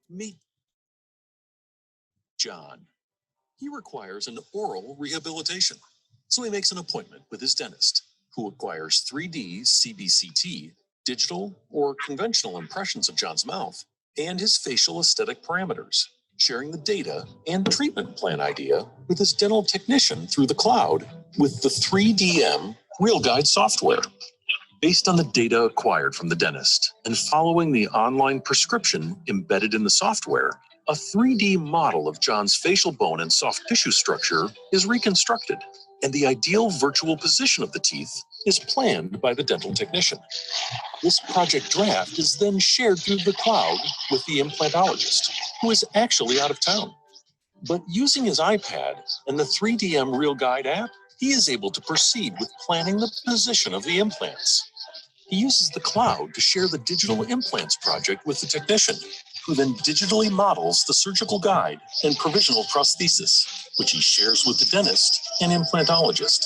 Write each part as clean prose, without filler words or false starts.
Meet John. He requires an oral rehabilitation, so he makes an appointment with his dentist, who acquires 3D CBCT, digital or conventional impressions of John's mouth, and his facial aesthetic parameters, sharing the data and treatment plan idea with his dental technician through the cloud with the 3DM RealGuide software. Based on the data acquired from the dentist and following the online prescription embedded in the software, a 3D model of John's facial bone and soft tissue structure is reconstructed, and the ideal virtual position of the teeth is planned by the dental technician. This project draft is then shared through the cloud with the implantologist, who is actually out of town. But using his iPad and the 3DM RealGuide app, he is able to proceed with planning the position of the implants. He uses the cloud to share the digital implants project with the technician, who then digitally models the surgical guide and provisional prosthesis, which he shares with the dentist and implantologist.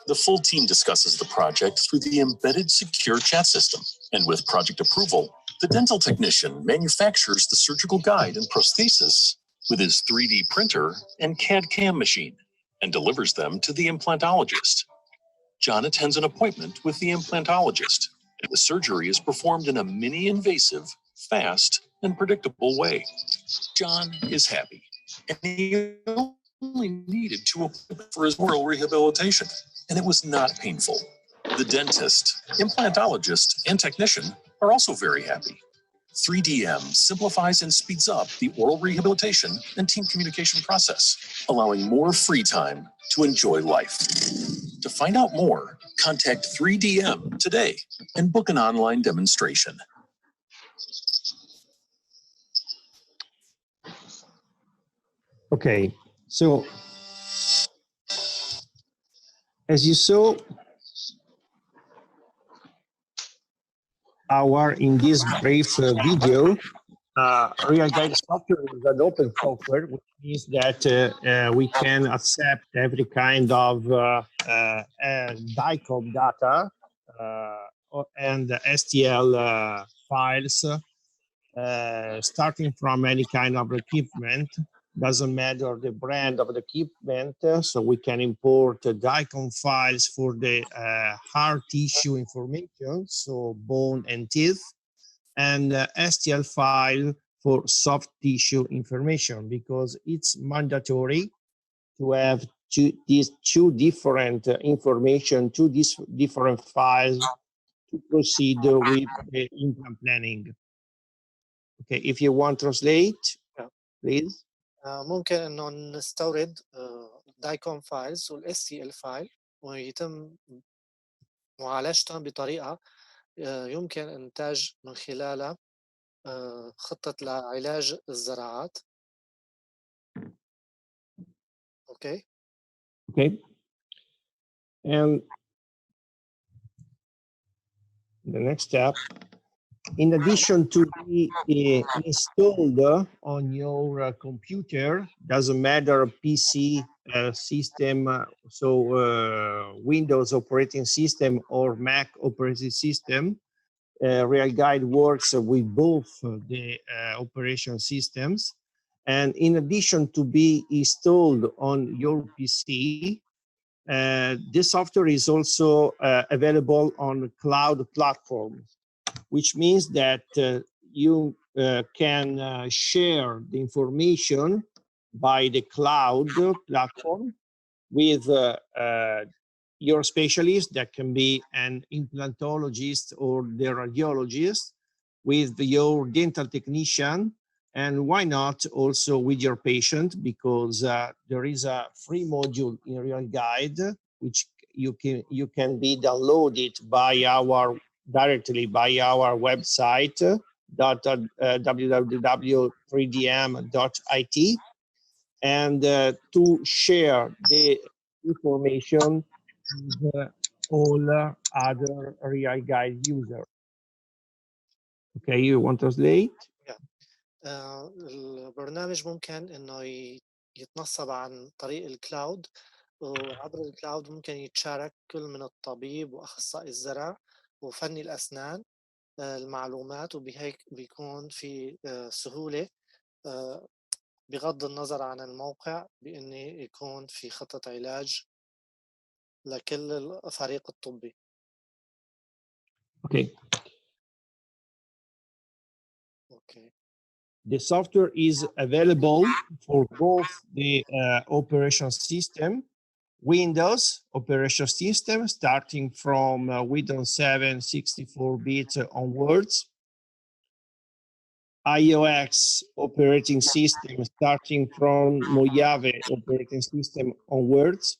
The full team discusses the project through the embedded secure chat system, and with project approval, the dental technician manufactures the surgical guide and prosthesis with his 3D printer and CAD/CAM machine and delivers them to the implantologist. John attends an appointment with the implantologist, and the surgery is performed in a mini-invasive, fast, and predictable way. John is happy, and he only needed 2 appointments for his oral rehabilitation, and it was not painful. The dentist, implantologist, and technician are also very happy. 3DM simplifies and speeds up the oral rehabilitation and team communication process, allowing more free time to enjoy life. To find out more, contact 3DM today and book an online demonstration. Okay, so as you saw, in this brief video, RealGuide software is an open software, which means that we can accept every kind of DICOM data and STL files, starting from any kind of equipment. Doesn't matter the brand of the equipment, so we can import DICOM files for the hard tissue information, so bone and teeth, and STL file for soft tissue information, because it's mandatory to have these two different information, different files to proceed with the implant planning. Okay, if you want to translate, please. ممكن انه نستورد دايكوم فايلز والاس تي ال فايل ويتم معالجتهم بطريقه يمكن انتاج من خلالها خطه لعلاج الزراعات. Okay. And the next step, in addition to be installed on your computer, doesn't matter PC system, so Windows operating system or Mac operating system, RealGuide works with both the operation systems. And in addition to be installed on your PC, this software is also available on cloud platforms, which means that you can share the information by the cloud platform with your specialist, that can be an implantologist or the radiologist, with your dental technician, and why not also with your patient, because there is a free module in RealGuide which you can be downloaded directly by our website www.3dm.it, and to share the information with all other RealGuide users. Okay, you want to translate? البرنامج ممكن انه يتنصب عن طريق الكلاود، وعبر الكلاود ممكن يتشارك كل من الطبيب واخصائي الزرع وفني الاسنان المعلومات، وبهيك بيكون في سهولة بغض النظر عن الموقع بإن يكون في خطة علاج لكل الفريق الطبي. Okay. أوكي. The software is available for both the operation system, Windows operation system, starting from Windows 7 64-bit onwards, iOS operating system starting from Mojave operating system onwards,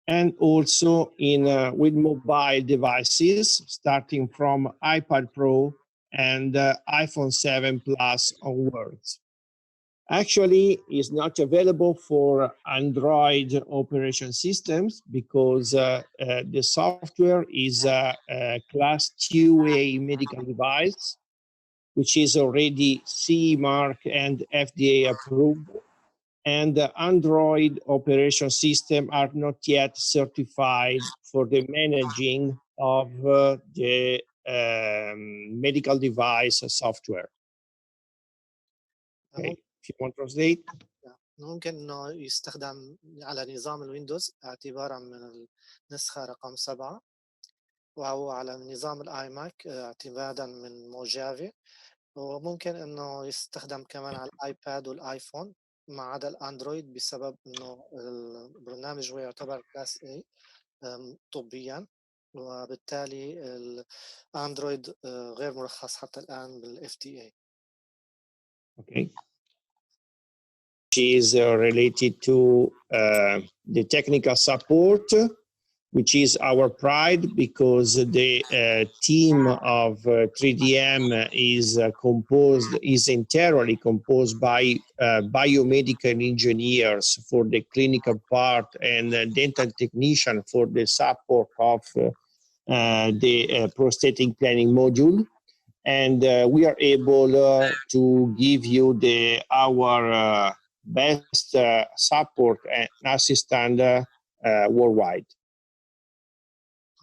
and also in with mobile devices starting from iPad Pro and iPhone 7 Plus onwards. Actually, it's not available for Android operation systems because the software is a class 2A medical device, which is already CE mark and FDA approved, and the Android operation system are not yet certified for the managing of the medical device software. Okay, if you want to translate. ممكن إنه يستخدم على نظام الويندوز اعتبارا من النسخة رقم 7، أو على نظام الآي ماك اعتمادا من موجافي، وممكن إنه يستخدم كمان على الآيباد والآيفون ما عدا الأندرويد بسبب إنه البرنامج هو يعتبر كلاس A طبيا، وبالتالي الأندرويد غير مرخص حتى الآن بالFDA. Okay. Which is related to the technical support, which is our pride because the team of 3DM is entirely composed by biomedical engineers for the clinical part and dental technician for the support of the prosthetic planning module. And we are able to give you our best support and assistance worldwide.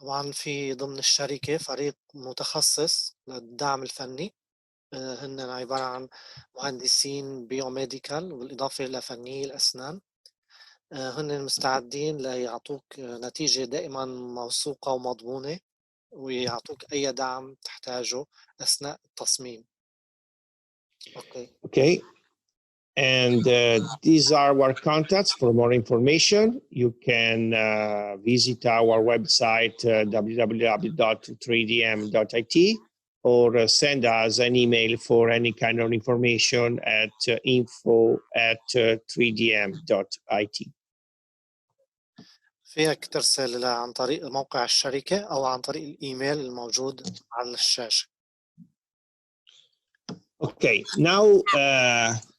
طبعا في ضمن الشركة فريق متخصص للدعم الفني، هن عبارة عن مهندسين بيوميديكال بالإضافة إلى فنيي الأسنان، هن مستعدين ليعطوك نتيجة دائما موثوقة ومضمونة، ويعطوك أي دعم تحتاجه أثناء التصميم. Okay. And these are our contacts. For more information, you can visit our website, www.3dm.it, or send us an email for any kind of information at info@3dm.it. فيك ترسل عن طريق موقع الشركة أو عن طريق الإيميل الموجود على الشاشة. Okay, now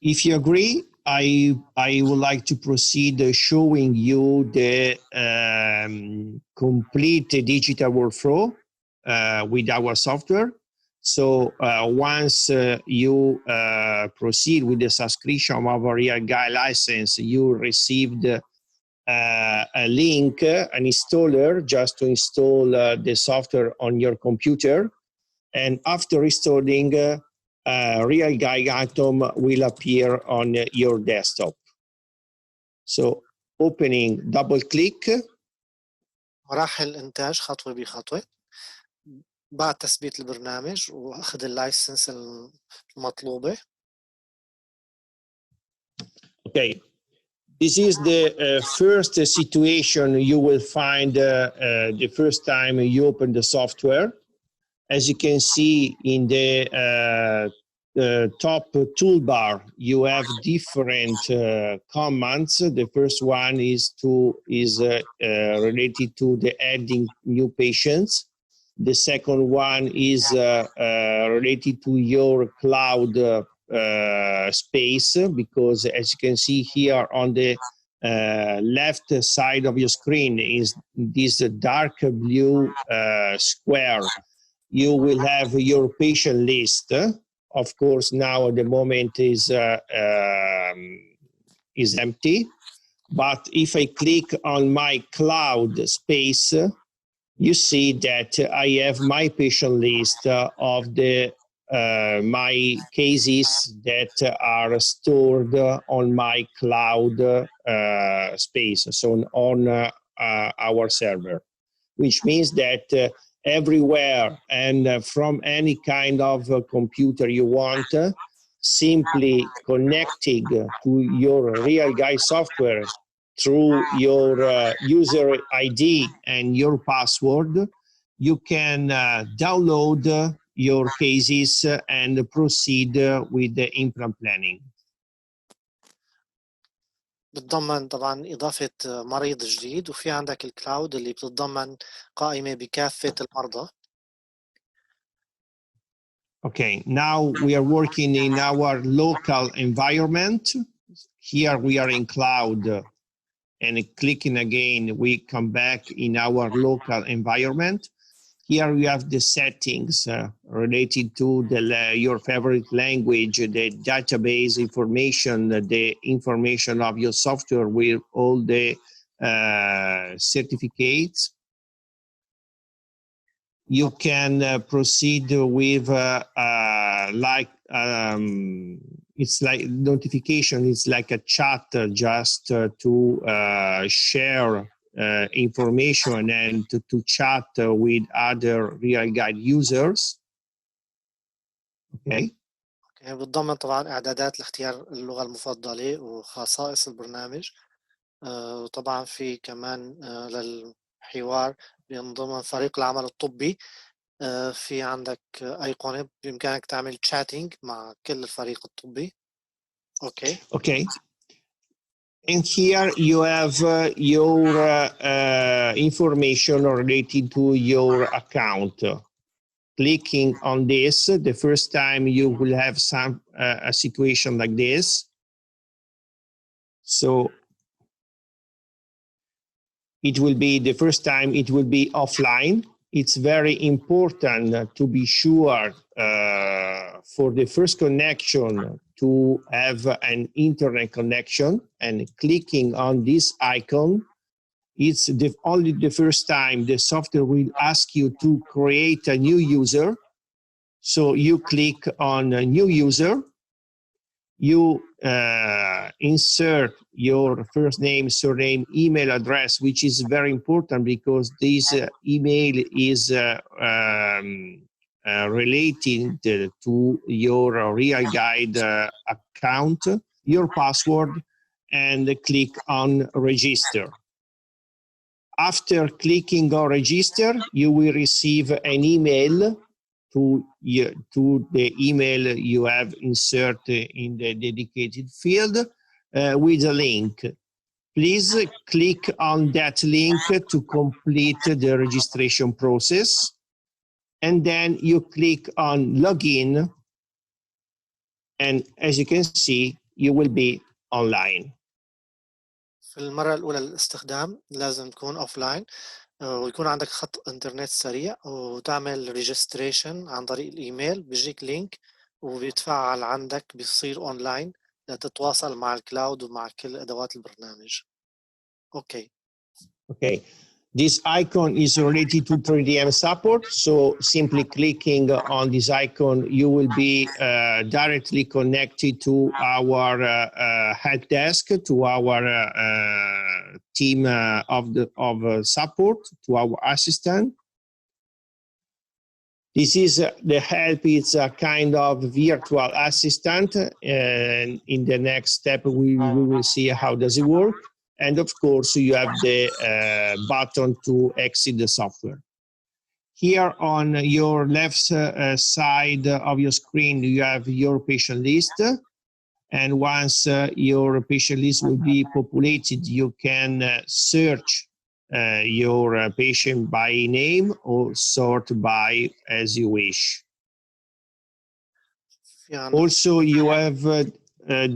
if you agree, I would like to proceed showing you the complete digital workflow with our software. So once you proceed with the subscription of a Real Guy license, you received a link, an installer, just to install the software on your computer. And after installing, Real Guy Atom will appear on your desktop. So opening, double click. مراحل الإنتاج خطوة بخطوة بعد تثبيت البرنامج وأخذ اللايسنس المطلوبة. Okay, this is the first situation you will find the first time you open the software. As you can see in the top toolbar, you have different commands. The first one is related to the adding new patients. The second one is related to your cloud space, because as you can see here on the left side of your screen is this dark blue square. You will have your patient list. Of course, now at the moment is empty. But if I click on my cloud space, you see that I have my patient list of the my cases that are stored on my cloud space, so on our server, which means that everywhere and from any kind of computer you want, simply connecting to your Real Guide software through your user ID and your password, you can download your cases and proceed with the implant planning. بتضمن طبعا إضافة مريض جديد، وفي عندك الكلاود اللي بتتضمن قائمة بكافة المرضى. Okay, now we are working in our local environment. Here we are in cloud, and clicking again, we come back in our local environment. Here we have the settings related to your favorite language, the database information, the information of your software with all the certificates. You can proceed with it's like notification. It's like a chat just to share information and to chat with other Real Guide users. Okay. بتضمن طبعا إعدادات لاختيار اللغة المفضلة وخصائص البرنامج. وطبعا في كمان للحوار بينضمن فريق العمل الطبي. في عندك أيقونة بإمكانك تعمل chatting مع كل الفريق الطبي. Okay. And here you have your information related to your account. Clicking on this, the first time you will have a situation like this. So it will be the first time it will be offline. It's very important to be sure for the first connection to have an internet connection, and clicking on this icon, it's only the first time the software will ask you to create a new user. So you click on a new user, you insert your first name, surname, email address, which is very important because this email is related to your Real Guide account, your password, and click on register. After clicking on register, you will receive an email to the email you have inserted in the dedicated field with a link. Please click on that link to complete the registration process. And then you click on login. And as you can see, you will be online. في المرة الأولى للاستخدام لازم تكون أوفلاين ويكون عندك خط إنترنت سريع وتعمل ريجستريشن عن طريق الإيميل. بيجيك لينك وبيتفعل عندك بيصير أونلاين لتتواصل مع الكلاود ومع كل أدوات البرنامج. Okay. This icon is related to 3DM support. So simply clicking on this icon, you will be directly connected to our help desk, to our team of support, to our assistant. This is the help. It's a kind of virtual assistant. And in the next step, we will see how does it work. And of course, you have the button to exit the software. Here on your left side of your screen, you have your patient list. And once your patient list will be populated, you can search your patient by name or sort by as you wish. Also, you have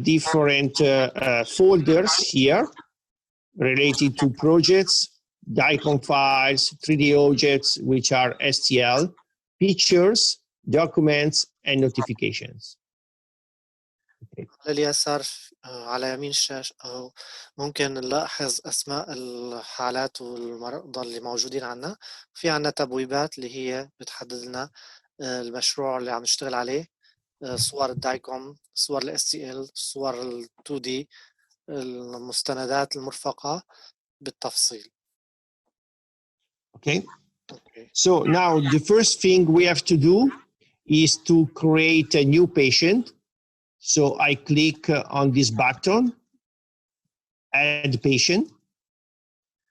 different folders here related to projects, DICOM files, 3D objects, which are STL, pictures, documents, and notifications. على اليسار على يمين الشاشة ممكن نلاحظ أسماء الحالات والمرضى اللي موجودين عنا. في عنا تبويبات اللي هي بتحدد لنا المشروع اللي عم نشتغل عليه، صور الدايكوم، صور ال STL، صور ال 2D، المستندات المرفقة بالتفصيل. Okay. Okay. So now the first thing we have to do is to create a new patient. So I click on this button, add patient,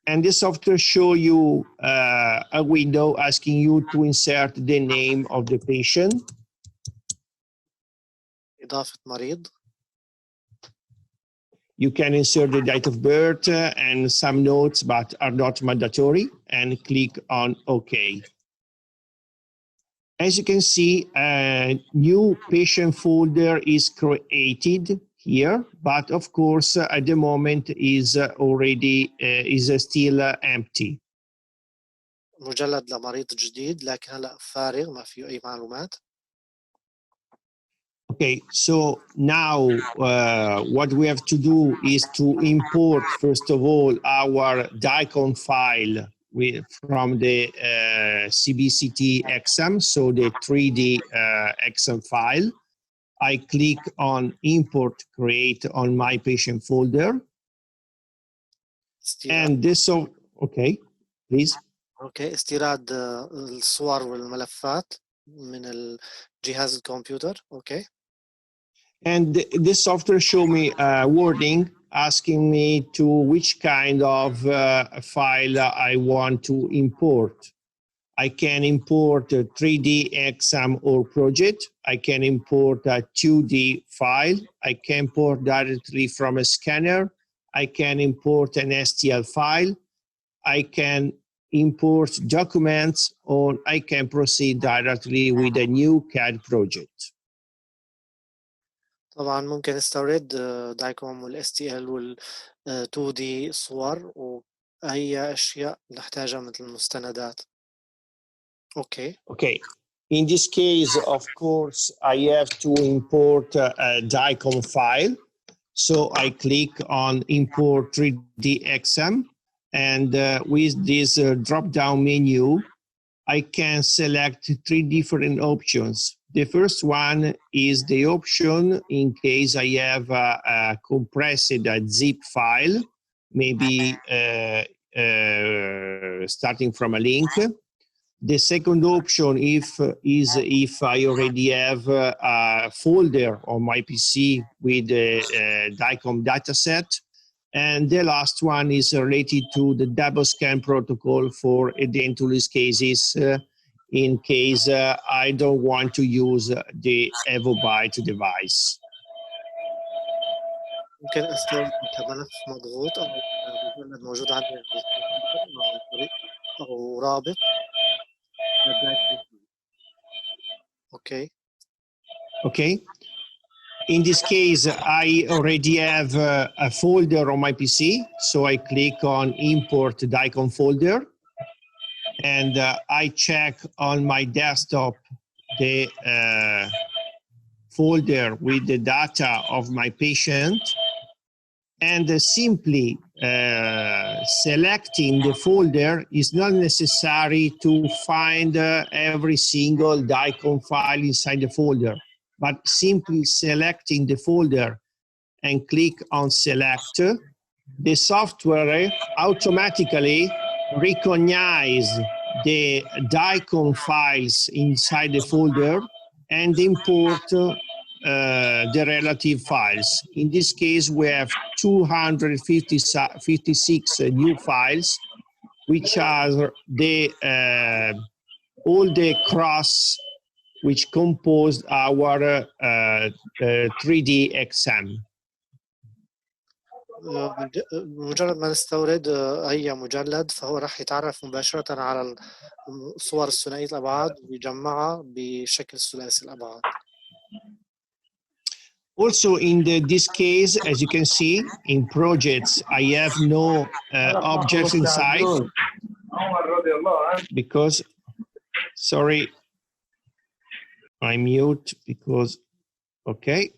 and the software show you a window asking you to insert the name of the patient. إضافة مريض. You can insert the date of birth and some notes, but are not mandatory, and click on OK. As you can see, a new patient folder is created here, but of course, at the moment is already is still empty. مجلد لمريض جديد لكن هلا فارغ ما فيه أي معلومات. Okay, so now what we have to do is to import, first of all, our DICOM file from the CBCT exam, so the 3D exam file. I click on import create on my patient folder. And this, okay, please. Okay, استيراد الصور والملفات من الجهاز الكمبيوتر. Okay. And this software show me a warning asking me to which kind of file I want to import. I can import a 3D exam or project. I can import a 2D file. I can import directly from a scanner. I can import an STL file. I can import documents, or I can proceed directly with a new CAD project. طبعا ممكن استورد دايكوم وال STL وال 2D صور وأي أشياء نحتاجها مثل المستندات. Okay. Okay. In this case, of course, I have to import a DICOM file. So I click on import 3D exam, and with this drop-down menu, I can select three different options. The first one is the option in case I have a compressed zip file, maybe starting from a link. The second option is if I already have a folder on my PC with the DICOM dataset. And the last one is related to the double scan protocol for edentulous cases in case I don't want to use the EvoByte device. ممكن استورد كملف مضغوط أو مجلد موجود عندي عن طريق أو رابط. Okay. Okay. In this case, I already have a folder on my PC, so I click on import DICOM folder, and I check on my desktop the folder with the data of my patient, and simply selecting the folder is not necessary to find every single DICOM file inside the folder, but simply selecting the folder and click on select, the software automatically recognize the DICOM files inside the folder and import the relative files. In this case, we have 256 new files, which are the all the cross which composed our 3D exam. مجرد ما نستورد أي مجلد فهو راح يتعرف مباشرة على الصور الثنائية الأبعاد ويجمعها بشكل ثلاثي الأبعاد. Also, in this case, as you can see, in projects, I have no objects inside because, sorry, I mute because, okay.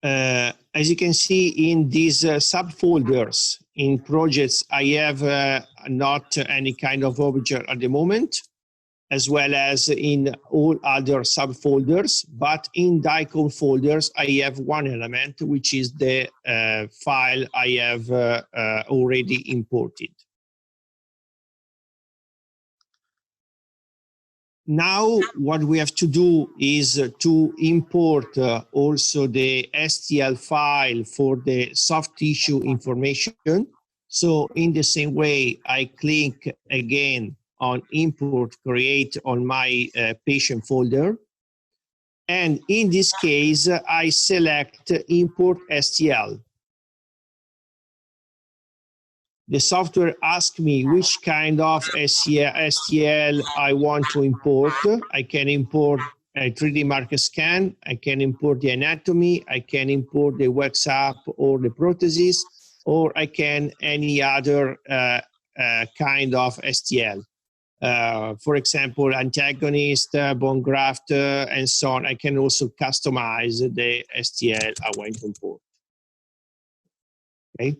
As you can see in these subfolders in projects, I have not any kind of object at the moment, as well as in all other subfolders, but in DICOM folders, I have one element, which is the file I have already imported. Now, what we have to do is to import also the STL file for the soft tissue information. So in the same way, I click again on import create on my patient folder. And in this case, I select import STL. The software asks me which kind of STL I want to import. I can import a 3D marker scan. I can import the anatomy. I can import the WhatsApp or the prosthesis, or I can any other kind of STL. For example, antagonist, bone graft, and so on. I can also customize the STL I want to import. Okay.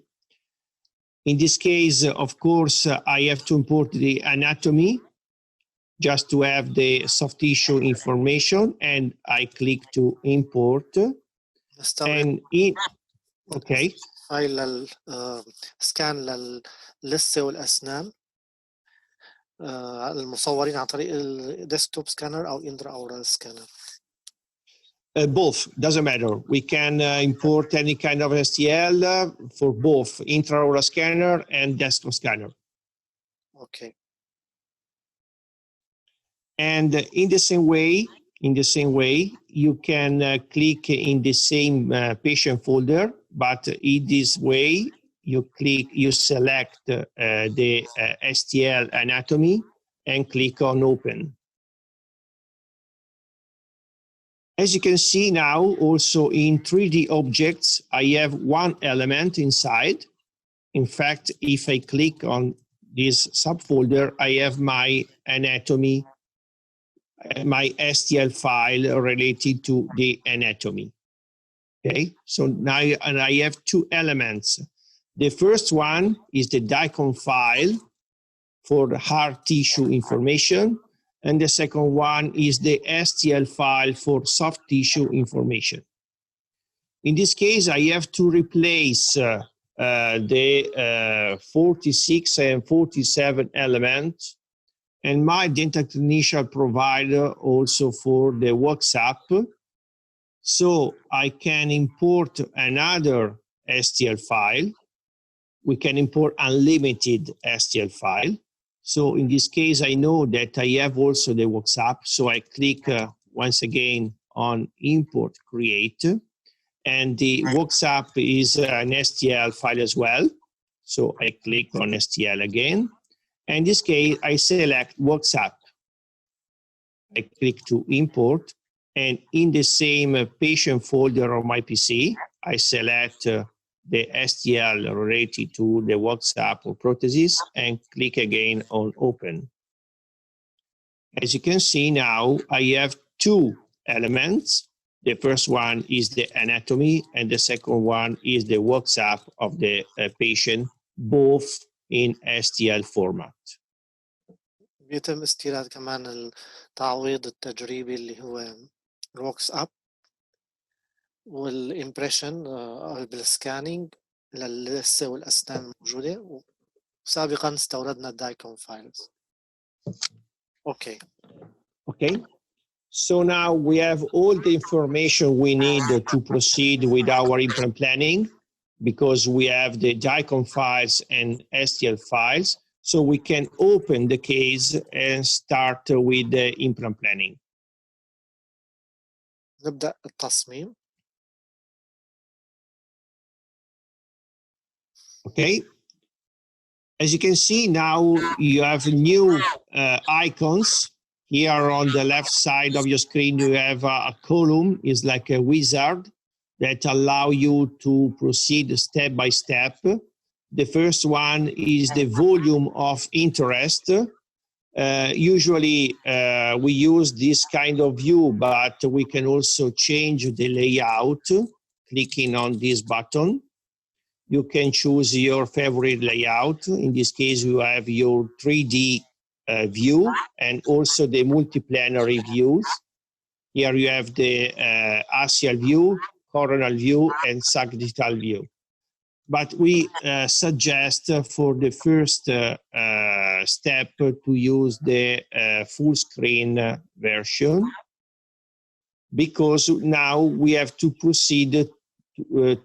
In this case, of course, I have to import the anatomy just to have the soft tissue information, and I click to import. And in, okay. فايل سكان للثة والأسنان المصورين عن طريق الديسكتوب سكانر أو إندرا أورال سكانر. Both, doesn't matter. We can import any kind of STL for both intraoral scanner and desktop scanner. Okay. And in the same way, you can click in the same patient folder, but in this way, you select the STL anatomy and click on open. As you can see now, also in 3D objects, I have one element inside. In fact, if I click on this subfolder, I have my anatomy, my STL file related to the anatomy. Okay, so now I have two elements. The first one is the DICOM file for the hard tissue information. And the second one is the STL file for soft tissue information. In this case, I have to replace the 46 and 47 elements, and my dental clinician provider also for the WhatsApp. So I can import another STL file. We can import unlimited STL file. So in this case, I know that I have also the WhatsApp. So I click once again on import create. And the WhatsApp is an STL file as well. So I click on STL again. And in this case, I select WhatsApp. I click to import. And in the same patient folder on my PC, I select the STL related to the WhatsApp or prosthesis and click again on open. As you can see now, I have two elements. The first one is the anatomy and the second one is the WhatsApp of the patient, both in STL format. بيتم استيراد كمان التعويض التجريبي اللي هو الواتساب والإمبريشن بالسكانينج للثة والأسنان الموجودة، وسابقا استوردنا الدايكوم فايلز. Okay. Okay. So now we have all the information we need to proceed with our implant planning because we have the DICOM files and STL files. So we can open the case and start with the implant planning. نبدأ التصميم. Okay. As you can see now, you have new icons. Here on the left side of your screen, you have a column, is like a wizard that allow you to proceed step by step. The first one is the volume of interest. Usually we use this kind of view, but we can also change the layout. clicking on this button. You can choose your favorite layout. In this case, you have your 3D view and also the multiplanary views. Here you have the axial view, coronal view, and sagittal view. But we suggest for the first step to use the full screen version, because now we have to proceed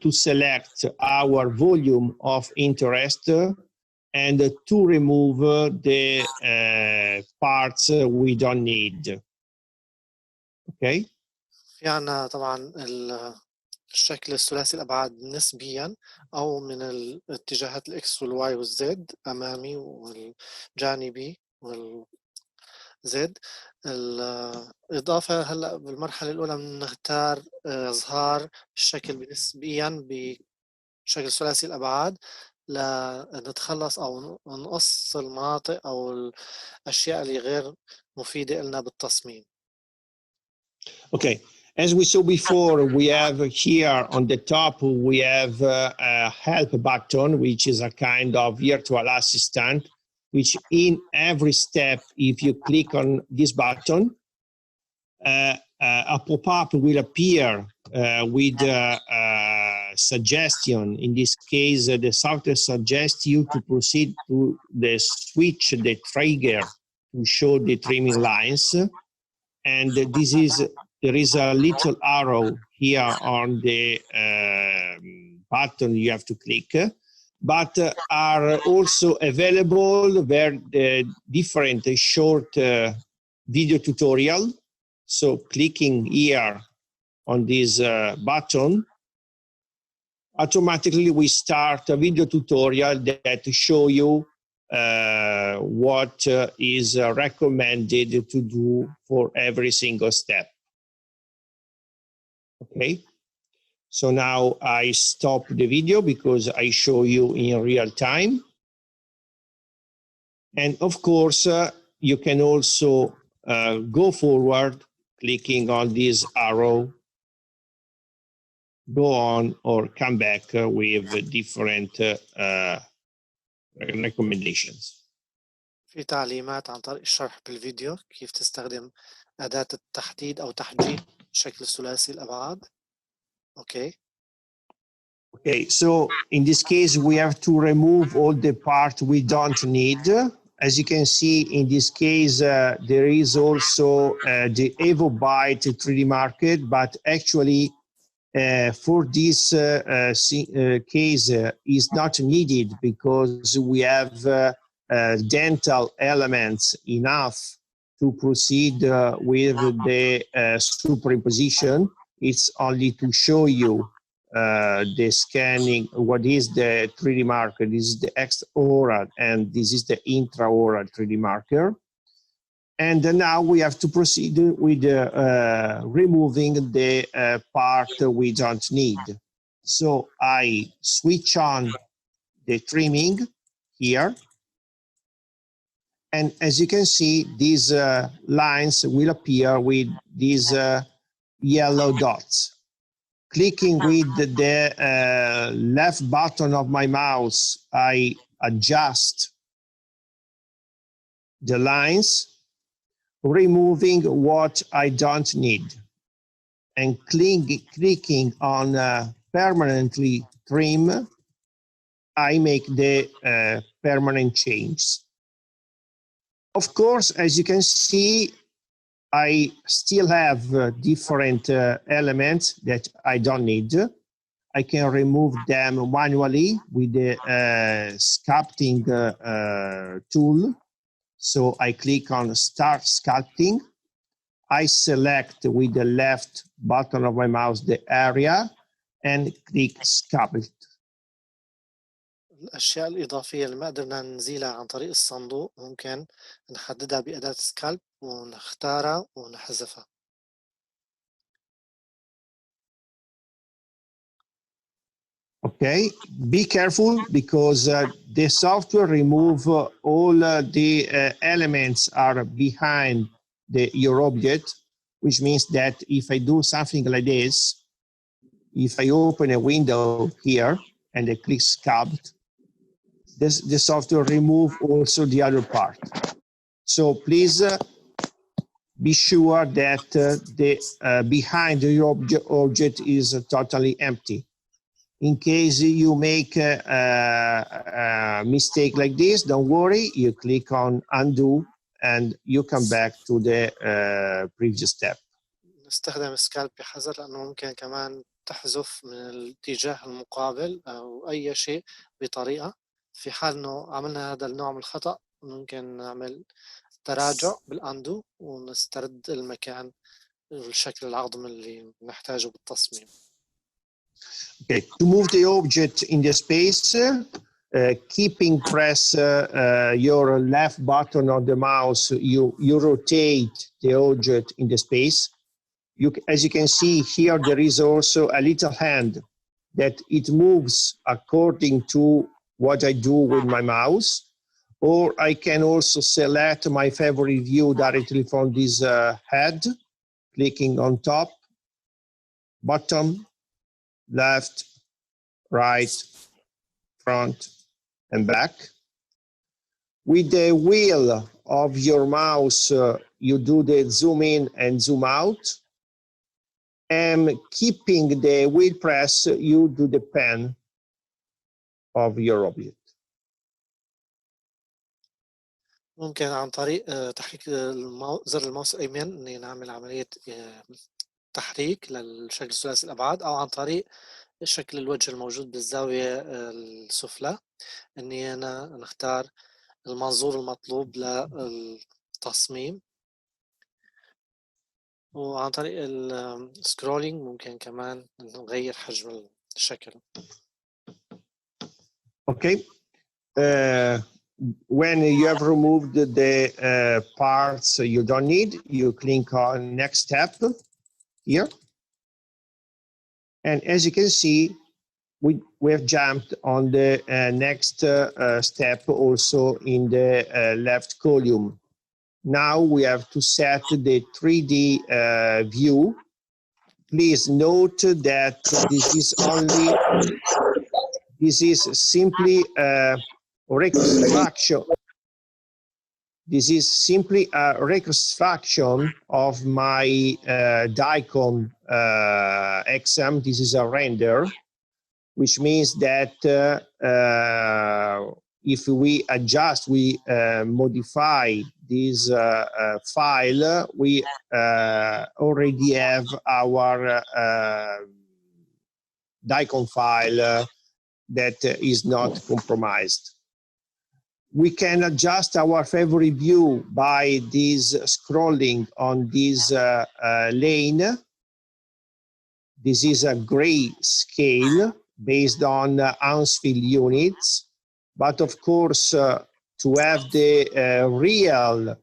to select our volume of interest and to remove the parts we don't need. Okay. في عنا طبعا الشكل الثلاثي الأبعاد نسبيا أو من الاتجاهات الإكس والواي والزد أمامي والجانبي والزد. الإضافة هلأ بالمرحلة الأولى بنختار إظهار الشكل نسبيا بشكل ثلاثي الأبعاد لنتخلص أو نقص المناطق أو الأشياء اللي غير مفيدة لنا بالتصميم. Okay, as we saw before, we have here on the top, we have a help button, which is a kind of virtual assistant, which in every step, if you click on this button, a pop-up will appear with a suggestion. In this case, the software suggests you to proceed to the switch, the trigger to show the trimming lines. And this is, there is a little arrow here on the button you have to click, but are also available where the different short video tutorial. So clicking here on this button, automatically we start a video tutorial that show you what is recommended to do for every single step. Okay, so now I stop the video because I show you in real time. And of course, you can also go forward, clicking on this arrow, go on or come back with different recommendations. في تعليمات عن طريق الشرح بالفيديو كيف تستخدم أداة التحديد أو تحديد شكل ثلاثي الأبعاد. Okay. Okay, so in this case, we have to remove all the parts we don't need. As you can see, in this case, there is also the EvoByte 3D market, but actually for this case is not needed because we have dental elements enough to proceed with the superimposition. It's only to show you the scanning, what is the 3D marker. This is the extraoral and this is the intraoral 3D marker. And now we have to proceed with removing the part we don't need. So I switch on the trimming here. And as you can see, these lines will appear with these yellow dots. Clicking with the left button of my mouse, I adjust the lines, removing what I don't need. And clicking on permanently trim, I make the permanent change. Of course, as you can see, I still have different elements that I don't need. I can remove them manually with the sculpting tool. So I click on Start Sculpting. I select with the left button of my mouse the area and click Sculpt. الأشياء الإضافية اللي ما قدرنا نزيلها عن طريق الصندوق ممكن نحددها بأداة سكالب ونختارها ونحذفها. Okay, be careful because the software remove all the elements are behind your object, which means that if I do something like this, if I open a window here and I click sculpt, the software remove also the other part. So please be sure that the behind your object is totally empty. In case you make a mistake like this, don't worry, you click on undo and you come back to the previous step. نستخدم سكالب بحذر لأنه ممكن كمان تحذف من الاتجاه المقابل أو أي شيء بطريقة. في حال إنه عملنا هذا النوع من الخطأ ممكن نعمل تراجع بالأندو ونسترد المكان الشكل العظم اللي نحتاجه بالتصميم. Okay, to move the object in the space, keeping press your left button on the mouse, you rotate the object in the space. As you can see here, there is also a little hand that it moves according to what I do with my mouse. Or I can also select my favorite view directly from this head, clicking on top, bottom, left, right, front, and back. With the wheel of your mouse, you do the zoom in and zoom out. And keeping the wheel press, you do the pan of your object. ممكن عن طريق تحريك زر الماوس الأيمن إني نعمل عملية تحريك للشكل ثلاثي الأبعاد، أو عن طريق شكل الوجه الموجود بالزاوية السفلى إني أنا نختار المنظور المطلوب للتصميم. وعن طريق السكرولينج ممكن كمان نغير حجم الشكل. Okay. When you have removed the parts you don't need, you click on next step here. And as you can see, we have jumped on the next step also in the left column. Now we have to set the 3D view. Please note that this is simply reconstruction. This is simply a reconstruction of my DICOM exam. This is a render, which means that if we adjust, we modify this file, we already have our DICOM file that is not compromised. We can adjust our favorite view by this scrolling on this lane. This is a gray scale based on Hounsfield units, but of course, to have the real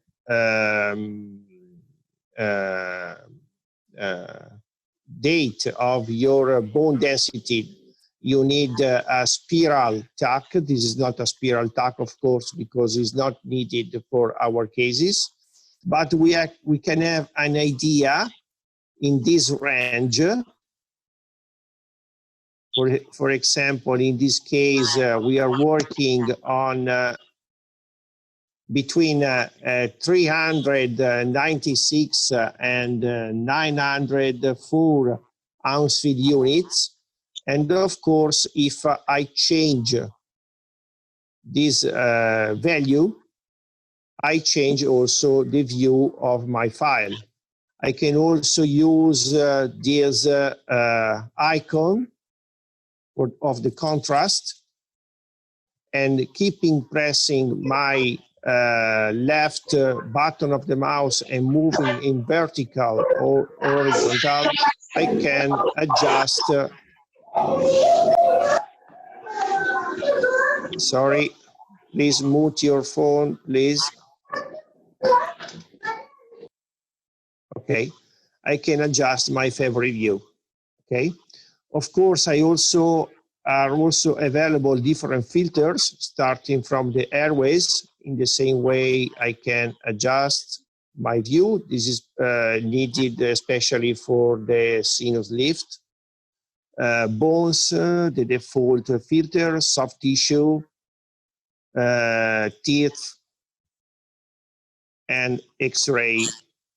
date of your bone density, you need a spiral tack. This is not a spiral tack, of course, because it's not needed for our cases. But we can have an idea in this range. For example, in this case, we are working on between 396 and 904 Hounsfield units. And of course, if I change this value, I change also the view of my file. I can also use this icon of the contrast, and keeping pressing my left button of the mouse and moving in vertical or horizontal, I can adjust. Sorry, please mute your phone, please. Okay, I can adjust my favorite view. Okay, of course, are also available different filters starting from the airways. In the same way, I can adjust my view. This is needed especially for the sinus lift. bones, the default filter, soft tissue, teeth, and X-ray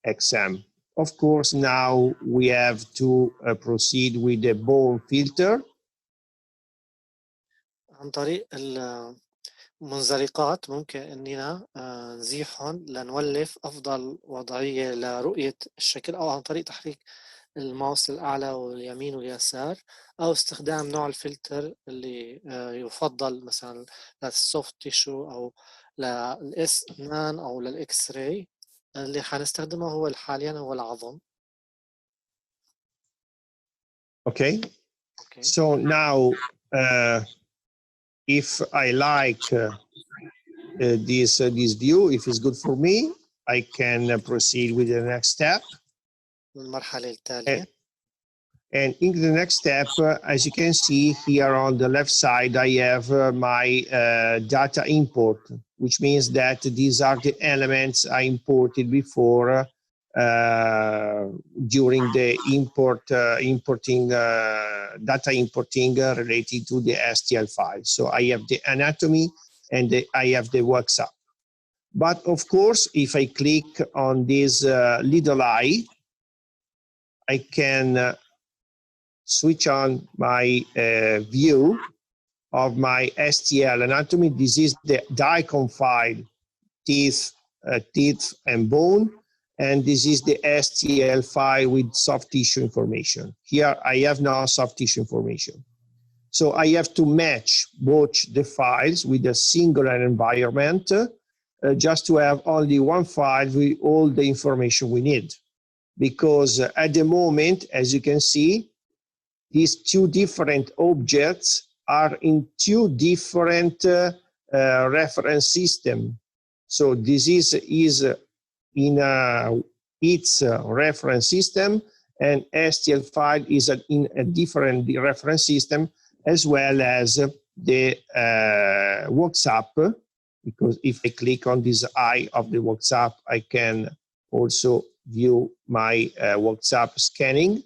exam. Of course, now we have to proceed with the bone filter. عن طريق المنزلقات ممكن إننا نزيحهم لنولف أفضل وضعية لرؤية الشكل، أو عن طريق تحريك الماوس الأعلى واليمين واليسار، أو استخدام نوع الفلتر اللي يفضل مثلا للسوفت تيشو أو للإس 9 أو للإكس راي. اللي حنستخدمه هو حاليا هو العظم. Okay. So now, if I like this view, if it's good for me, I can proceed with the next step. المرحلة التالية. And in the next step, as you can see here on the left side, I have my data import, which means that these are the elements I imported before during the data importing related to the STL file. So I have the anatomy and I have the workup. But of course, if I click on this little eye, I can switch on my view of my STL anatomy. This is the DICOM file, teeth and bone. And this is the STL file with soft tissue information. Here I have no soft tissue information. So I have to match both the files with a singular environment just to have only one file with all the information we need. Because at the moment, as you can see, these two different objects are in two different reference systems. So this is in its reference system, and STL file is in a different reference system, as well as the workup, because if I click on this eye of the workup, I can also view my workup scanning.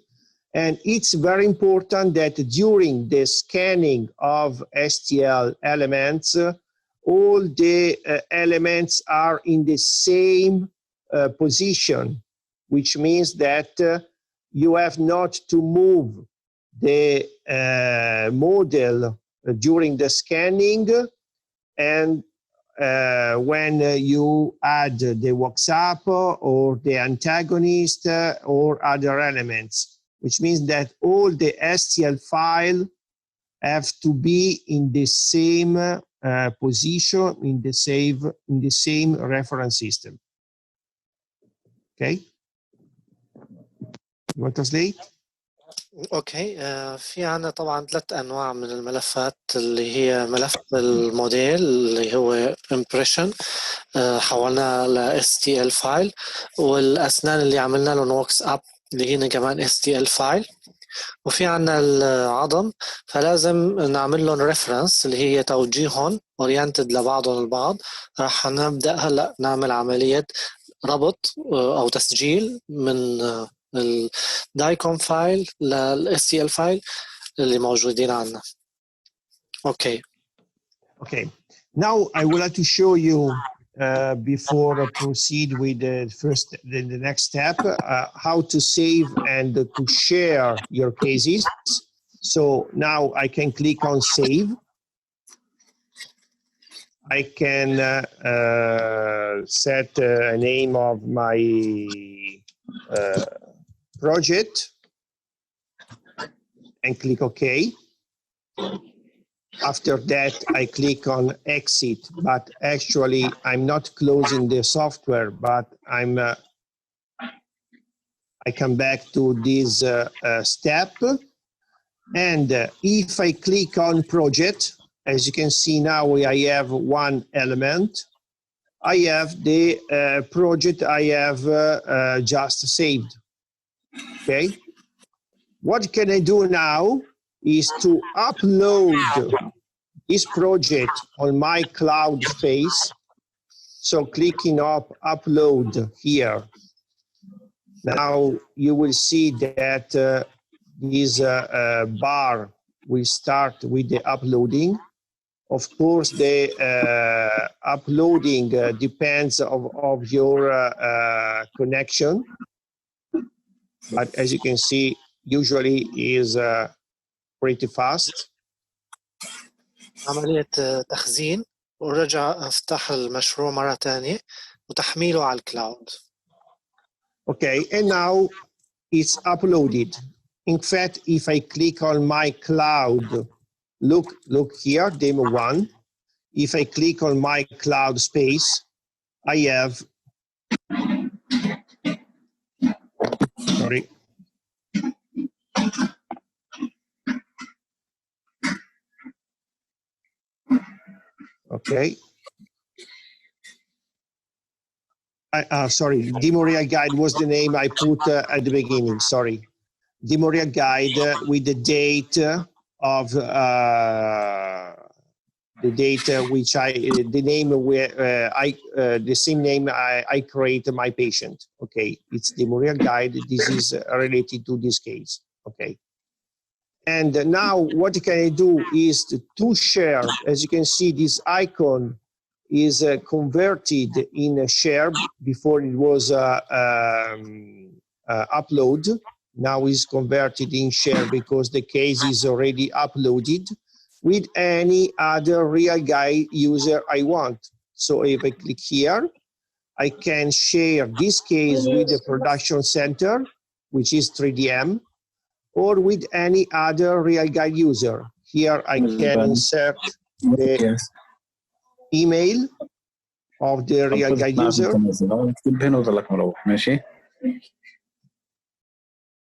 And it's very important that during the scanning of STL elements, all the elements are in the same position, which means that you have not to move the model during the scanning, and when you add the workup or the antagonist or other elements, which means that all the STL file have to be in the same position, in the same reference system. Okay. You want to translate? اوكي. في عنا طبعا 3 انواع من الملفات، اللي هي ملف الموديل اللي هو impression حولناه ل STL فايل، والاسنان اللي عملنا له نوكس اب اللي هنا كمان STL فايل، وفي عنا العظم فلازم نعمل لهم ريفرنس اللي هي توجيههم اورينتد لبعضهم البعض. راح نبدا هلا نعمل عمليه ربط او تسجيل من الدايكوم فايل للSTL فايل اللي موجودين عندنا. Okay. Okay. Now I would like to show you before I proceed with the next step, how to save and to share your cases. So now I can click on save. I can set a name of my project and click OK. After that, I click on exit, but actually I'm not closing the software, but I come back to this step. And if I click on project, as you can see now, I have one element. I have the project I have just saved. Okay. What can I do now is to upload this project on my cloud space. So clicking up upload here. Now you will see that this bar will start with the uploading. Of course, the uploading depends of your connection, but as you can see, usually is pretty fast. عملية تخزين ورجع افتح المشروع مرة تانية وتحميله على الكلاود. Okay, and now it's uploaded. In fact, if I click on my cloud, look here, demo 1. If I click on my cloud space, I have, sorry. Okay. Sorry, Demo Real Guide was the name I put at the beginning, sorry. Demo Real Guide with the date of the data which the name where the same name I create my patient. Okay, it's the Real Guide. This is related to this case. Okay. And now what can I do is to share. As you can see, this icon is converted in a share. Before it was upload. Now is converted in share because the case is already uploaded with any other Real Guide user I want. So if I click here, I can share this case with the production center, which is 3DM, or with any other Real Guide user. Here I can insert the email of the Real Guide user.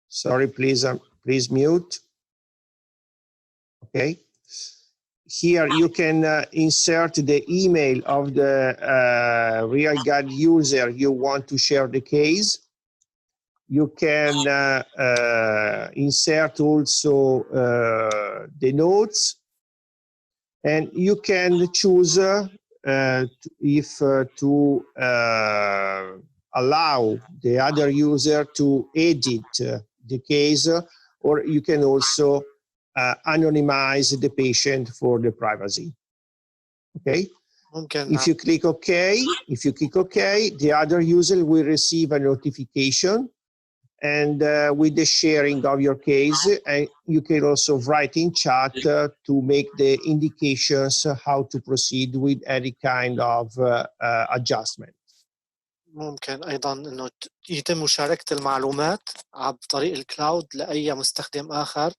Sorry, please mute. Okay. Here you can insert the email of the Real Guide user you want to share the case. You can insert also the notes, and you can choose if to allow the other user to edit the case, or you can also anonymize the patient for the privacy. Okay. If you click OK, the other user will receive a notification, and with the sharing of your case, and you can also write in chat to make the indications how to proceed with any kind of adjustment. ممكن أيضاً إنه يتم مشاركة المعلومات عن طريق الكلاود لأي مستخدم آخر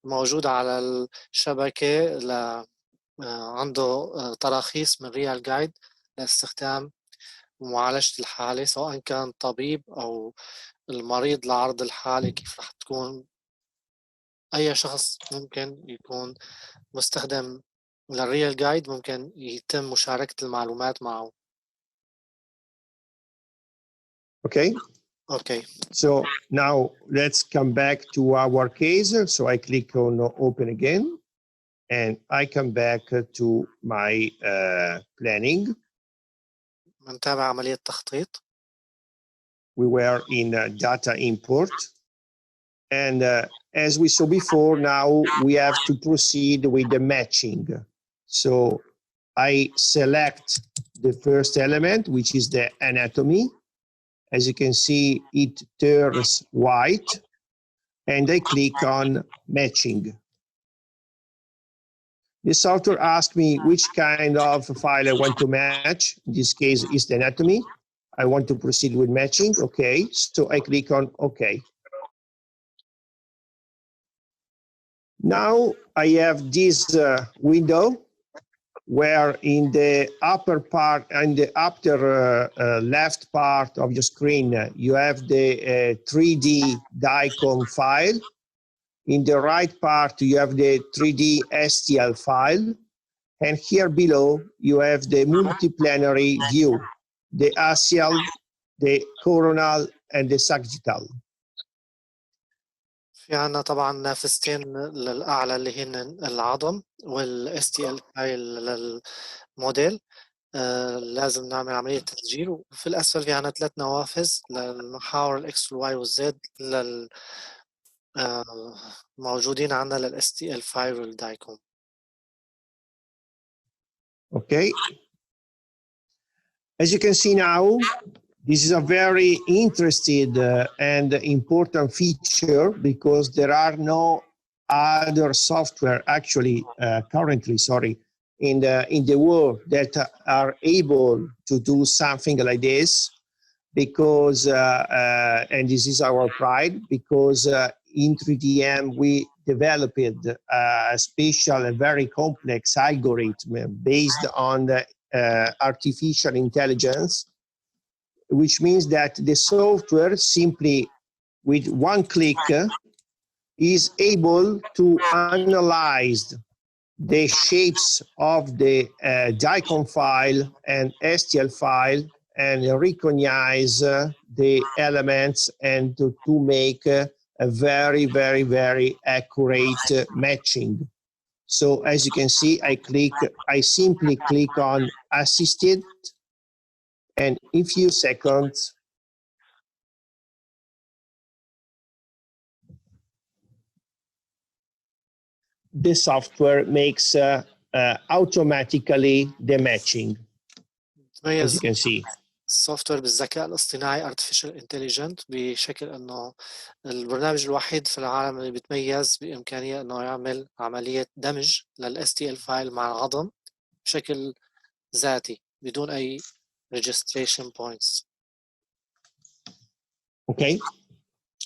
موجود على الشبكة عنده تراخيص من ريال جايد لاستخدام معالجة الحالة، سواء كان طبيب أو المريض لعرض الحالة كيف رح تكون. أي شخص ممكن يكون مستخدم للريال جايد ممكن يتم مشاركة المعلومات معه. Okay. Okay. So now let's come back to our case. So I click on open again, and I come back to my planning. نتابع عملية تخطيط. We were in data import. And as we saw before, now we have to proceed with the matching. So I select the first element, which is the anatomy. As you can see, it turns white, and I click on matching. The software asks me which kind of file I want to match. In this case, is the anatomy. I want to proceed with matching. Okay, so I click on OK. Now I have this window where in the upper part and the upper left part of your screen, you have the 3D DICOM file. In the right part, you have the 3D STL file. And here below, you have the multiplanary view, the axial, the coronal, and the sagittal. في عنا طبعا نافذتين للأعلى اللي هن العظم والSTL فايل للموديل. لازم نعمل عملية تسجيل، وفي الأسفل في عنا 3 نوافذ للمحاور الإكس والواي والزد موجودين عندنا لل STL5 والدايكوم. Okay. As you can see now, this is a very interesting and important feature because there are no other software actually currently, sorry, in the world that are able to do something like this, because and this is our pride, because in 3DM we developed a special and very complex algorithm based on the artificial intelligence, which means that the software simply with one click is able to analyze the shapes of the DICOM file and STL file and recognize the elements and to make a very, very, very accurate matching. So as you can see, I simply click on assisted, and in few seconds, the software makes automatically the matching, as you can see. السوفت وير بالذكاء الاصطناعي artificial intelligent بشكل انه البرنامج الوحيد في العالم اللي بيتميز بامكانيه انه يعمل عمليه دمج لل STL فايل مع العظم بشكل ذاتي بدون اي registration points. Okay.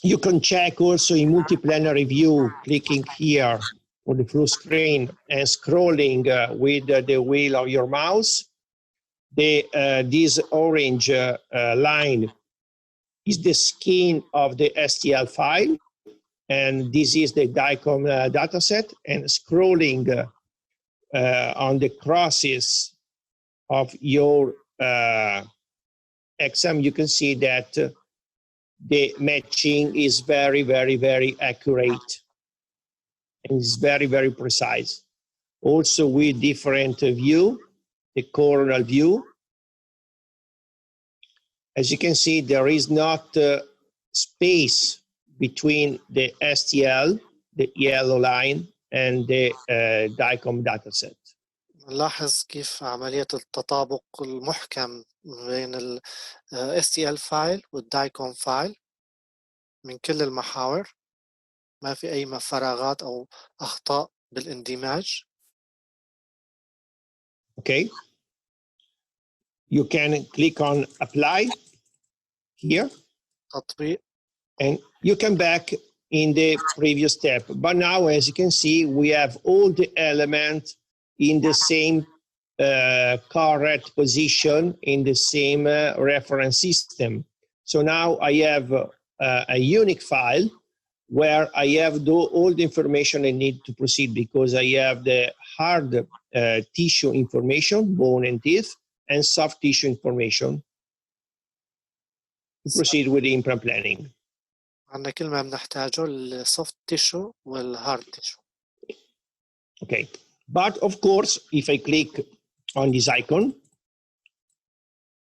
You can check also in multiplanary view, clicking here on the full screen and scrolling with the wheel of your mouse. This orange line is the skin of the STL file, and this is the DICOM dataset. And scrolling on the crosses of your exam, you can see that the matching is very, very, very accurate and is very, very precise. Also with different view, the coronal view. As you can see, there is not space between the STL, the yellow line, and the DICOM dataset. نلاحظ كيف عملية التطابق المحكم بين ال STL فايل والدايكوم فايل من كل المحاور، ما في أي فراغات أو أخطاء بالاندماج. Okay. You can click on apply here. تطبيق. And you come back in the previous step. But now, as you can see, we have all the elements in the same correct position, in the same reference system. So now I have a unique file where I have all the information I need to proceed, because I have the hard tissue information, bone and teeth, and soft tissue information to proceed with the implant planning. عندنا كل ما بنحتاجه السوفت تيشو والهارد تيشو. Okay, but of course, if I click on this icon,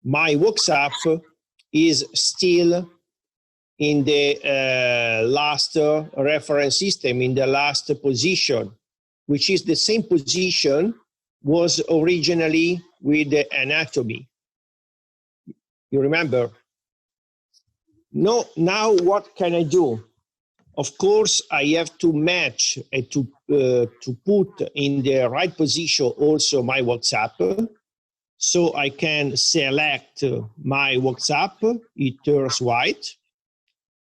my WhatsApp is still in the last reference system, in the last position, which is the same position was originally with the anatomy. You remember? No, now what can I do? Of course, I have to match and to put in the right position also my WhatsApp. So I can select my WhatsApp, it turns white.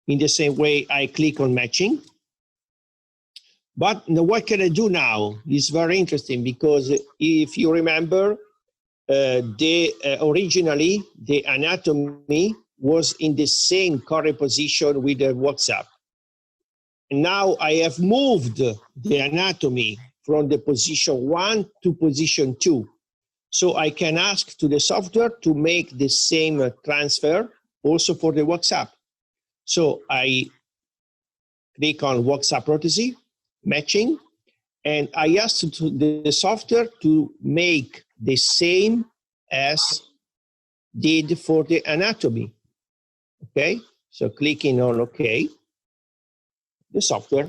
In the same way, I click on matching. But what can I do now? It's very interesting, because if you remember, originally the anatomy was in the same correct position with the WhatsApp. And now I have moved the anatomy from the position 1 to position 2. So I can ask to the software to make the same transfer also for the WhatsApp. So I click on WhatsApp prothesis, matching, and I ask the software to make the same as did for the anatomy. Okay, so clicking on OK. the software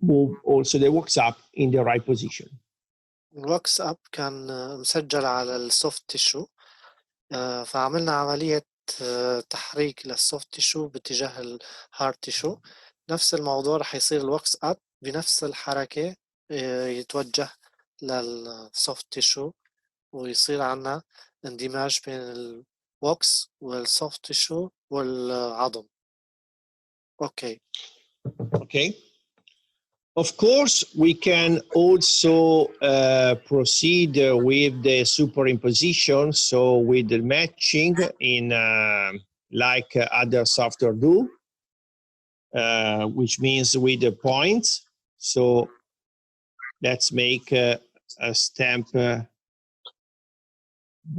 move also the works up in the right position. الوكس اب كان مسجل على السوفت تيشو، فعملنا عملية تحريك للسوفت تيشو باتجاه الهارد تيشو. نفس الموضوع رح يصير الوكس اب بنفس الحركة يتوجه للسوفت تيشو، ويصير عنا اندماج بين الوكس والسوفت تيشو والعظم. اوكي. Okay. Of course, we can also proceed with the superimposition, so with the matching in like other software do, which means with the points. So let's make a stamp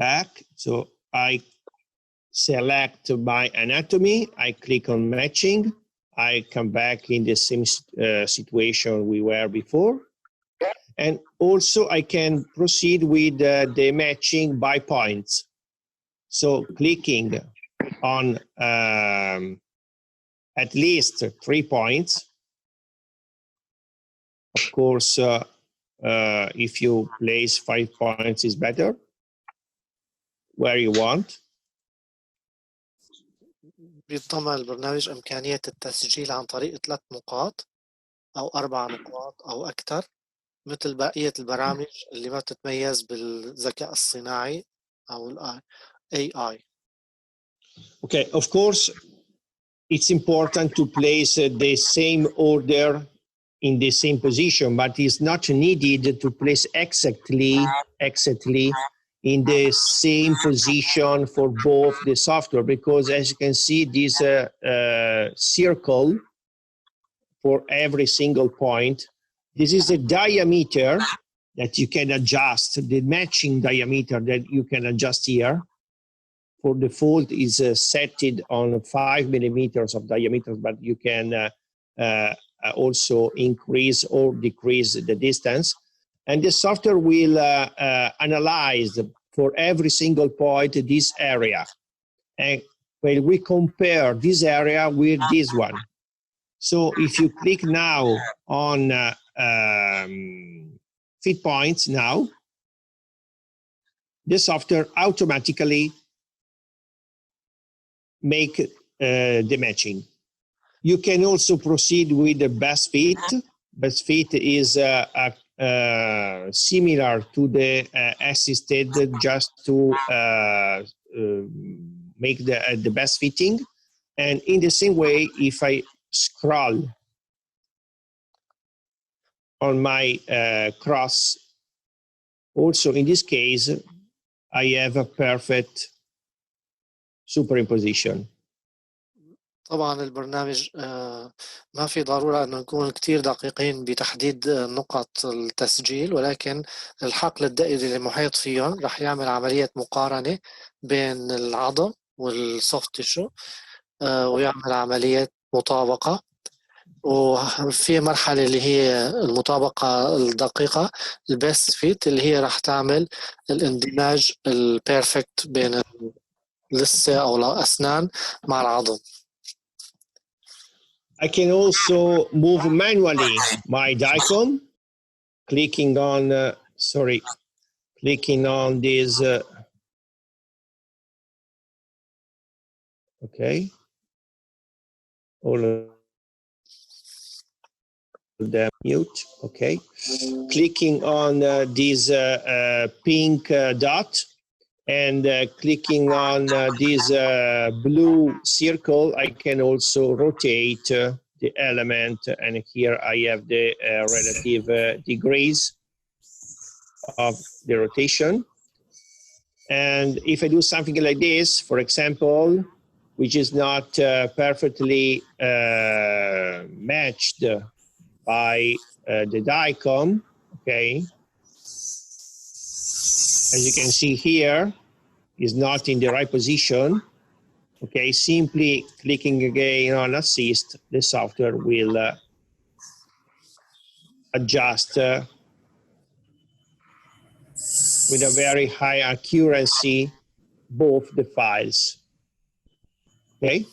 back. So I select my anatomy, I click on matching. I come back in the same situation we were before. And also I can proceed with the matching by points. So clicking on at least 3 points. Of course, if you place 5 points is better, where you want. بيتضمن البرنامج إمكانية التسجيل عن طريق 3 نقاط أو 4 نقاط أو أكثر، مثل بقية البرامج اللي ما بتتميز بالذكاء الصناعي أو ال AI. Okay, of course, it's important to place the same order in the same position, but it's not needed to place exactly in the same position for both the software, because as you can see, this circle for every single point, this is a diameter that you can adjust, the matching diameter that you can adjust here. For default is set on 5 millimeters of diameter, but you can also increase or decrease the distance. And the software will analyze for every single point this area. And when we compare this area with this one. So if you click now on fit points now, the software automatically make the matching. You can also proceed with the best fit. Best fit is similar to the assisted, just to make the best fitting. And in the same way, if I scroll on my cross, also in this case, I have a perfect superimposition. طبعا البرنامج ما في ضرورة أن نكون كتير دقيقين بتحديد نقط التسجيل، ولكن الحقل الدائري اللي محيط فيهم رح يعمل عملية مقارنة بين العظم والسوفت تيشو ويعمل عملية مطابقة. وفي مرحلة اللي هي المطابقة الدقيقة البيست فيت، اللي هي رح تعمل الاندماج البيرفكت بين اللثة أو الأسنان مع العظم. I can also move manually my DICOM, clicking on this. Okay, all of them mute. Okay, clicking on this pink dot and clicking on this blue circle, I can also rotate the element, and here I have the relative degrees of the rotation. And if I do something like this, for example, which is not perfectly matched by the DICOM, okay, as you can see here, is not in the right position. Okay, simply clicking again on assist, the software will adjust with a very high accuracy both the files. Okay,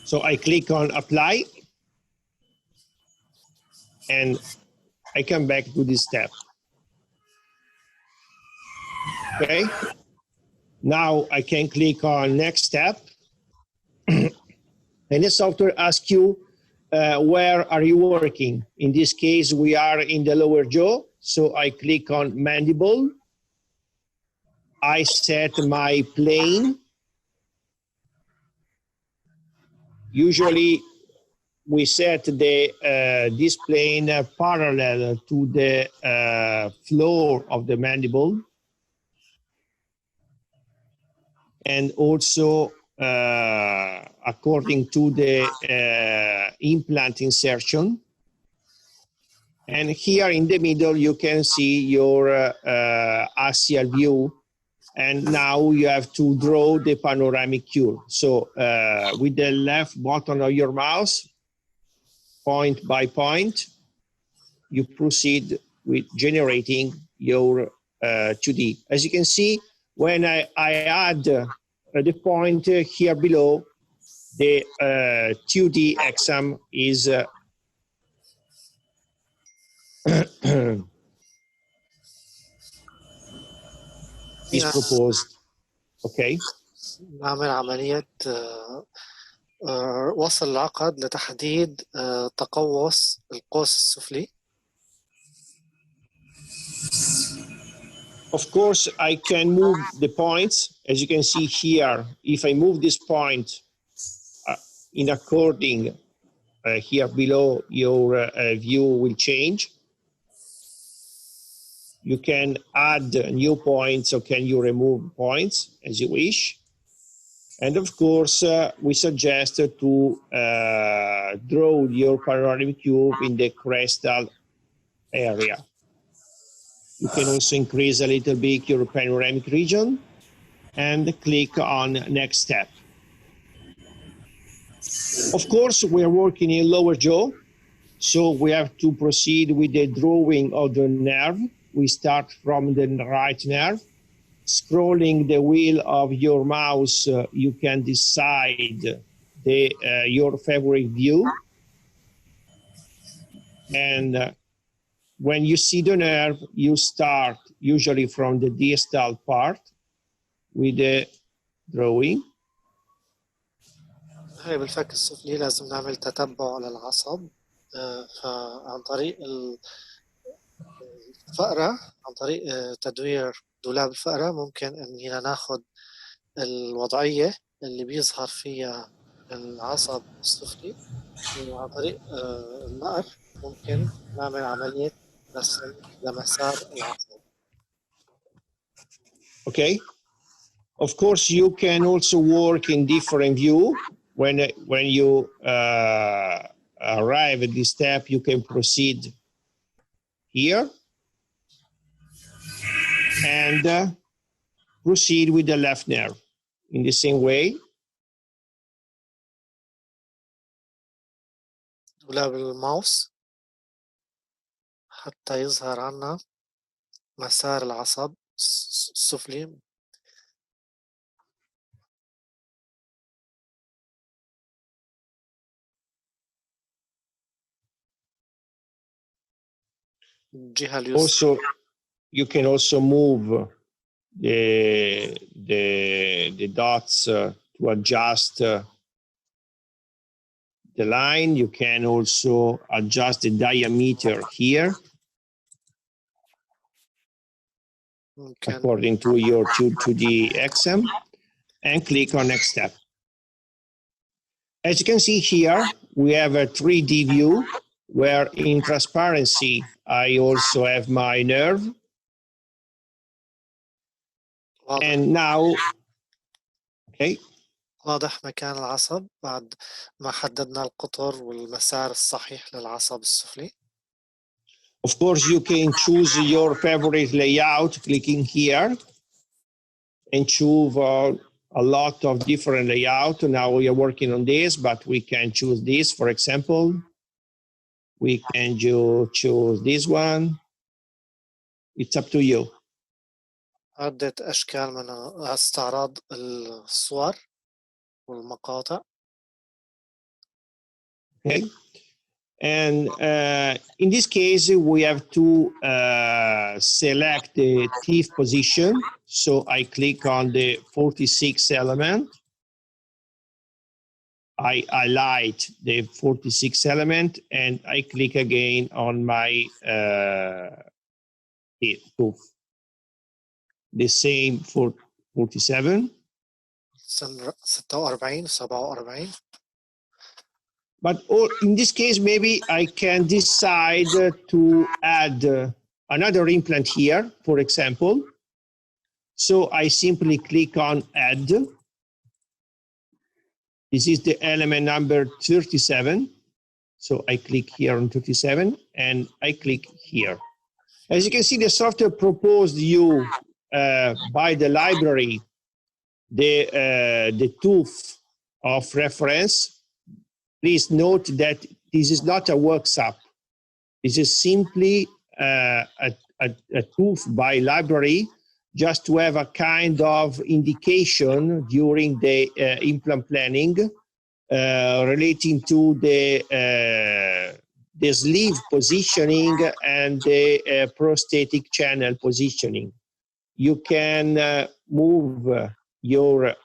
so I click on apply, and I come back to this step. Okay. Now I can click on next step. And the software asks you, where are you working? In this case, we are in the lower jaw. So I click on mandible. I set my plane. Usually we set the this plane parallel to the floor of the mandible. And also according to the implant insertion. And here in the middle, you can see your axial view. And now you have to draw the panoramic curve. So with the left button of your mouse, point by point, you proceed with generating your 2D. As you can see, when I add the point here below, the 2D exam is is proposed. Okay. نعمل عملية وصل العقد لتحديد تقوس القوس السفلي. Of course, I can move the points. As you can see here, if I move this point in according here below, your view will change. You can add new points or can you remove points as you wish. And of course, we suggest to draw your panoramic cube in the crestal area. You can also increase a little bit your panoramic region and click on next step. Of course, we are working in lower jaw, so we have to proceed with the drawing of the nerve. We start from the right nerve. Scrolling the wheel of your mouse, you can decide your favorite view. And when you see the nerve, you start usually from the distal part with the drawing. هاي بالفك السفلي لازم نعمل تتبع للعصب فعن طريق الفقرة، عن طريق تدوير دولاب الفقرة ممكن إننا ناخد الوضعية اللي بيظهر فيها العصب السفلي، وعن طريق النقر ممكن نعمل عملية رسم لمسار العصب. Okay. Of course, you can also work in different view. When you arrive at this step, you can proceed here and proceed with the left nerve in the same way. دولاب الماوس حتى يظهر عنا مسار العصب السفلي. الجهة اليسرى. Also, you can also move the dots to adjust the line. You can also adjust the diameter here according to your 2D exam and click on next step. As you can see here, we have a 3D view where in transparency, I also have my nerve. And now, okay. واضح مكان العصب بعد ما حددنا القطر والمسار الصحيح للعصب السفلي. Of course, you can choose your favorite layout clicking here and choose a lot of different layout. Now we are working on this, but we can choose this, for example. We can choose this one. It's up to you. عدة أشكال من استعراض الصور والمقاطع. Okay. And in this case, we have to select the teeth position. So I click on the 46 element. I highlight the 46 element and I click again on my tooth. The same for 47. 46 47. But in this case, maybe I can decide to add another implant here, for example. So I simply click on add. This is the element number 37. So I click here on 37 and I click here. As you can see, the software proposed you by the library the tooth of reference. Please note that this is not a workshop. This is simply a tooth by library, just to have a kind of indication during the implant planning relating to the sleeve positioning and the prosthetic channel positioning. You can move your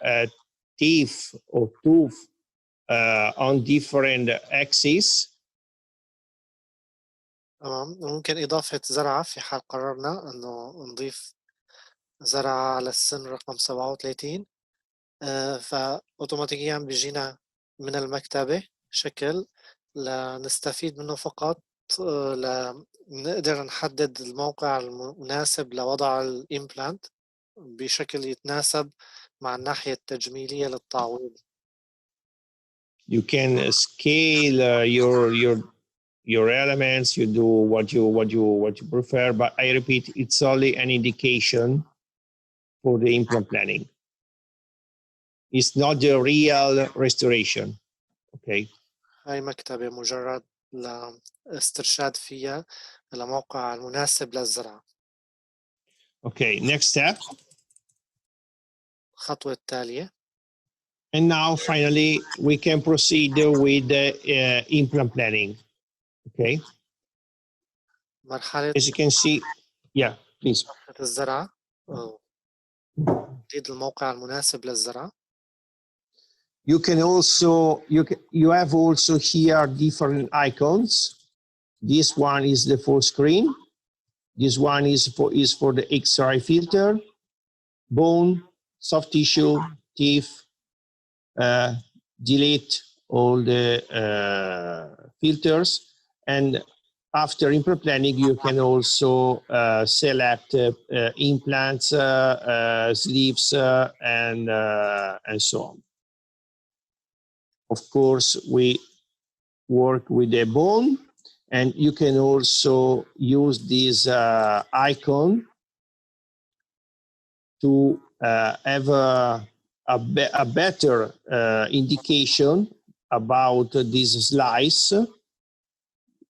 teeth or tooth on different axes. تمام. ممكن إضافة زرعة في حال قررنا إنه نضيف زرعة على السن رقم 37. فأوتوماتيكيا بيجينا من المكتبة شكل لنستفيد منه فقط لنقدر نحدد الموقع المناسب لوضع الإمبلانت بشكل يتناسب مع الناحية التجميلية للتعويض. You can scale your elements. You do what you prefer, but I repeat, it's only an indication for the implant planning. It's not the real restoration. Okay. هاي مكتبة مجرد لاسترشاد فيها لموقع المناسب للزرع. Okay, next step. الخطوة التالية. And now finally we can proceed with the implant planning. Okay. مرحلة As you can see, yeah, please. مرحلة الزرع. تحديد الموقع المناسب للزرع. You can also you have also here different icons. This one is the full screen. This one is for the X-ray filter, bone, soft tissue, teeth, delete all the filters, and after implant planning you can also select implants, sleeves, and so on. Of course, we work with the bone, and you can also use this icon to have a better indication about this slice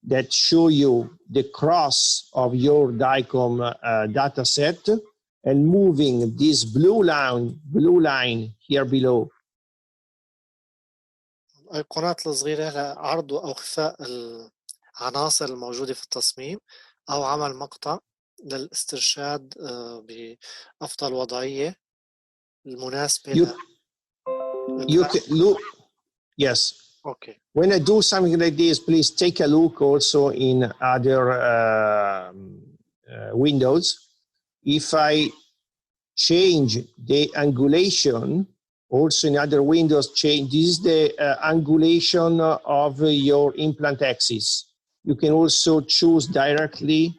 that show you the cross of your DICOM data set, and moving this blue line here below. الأيقونات الصغيرة لعرض أو إخفاء العناصر الموجودة في التصميم أو عمل مقطع للاسترشاد بأفضل وضعية المناسبة. You can look, yes. Okay. When I do something like this, please take a look also in other windows. If I change the angulation, also in other windows, change, this is the angulation of your implant axis. You can also choose directly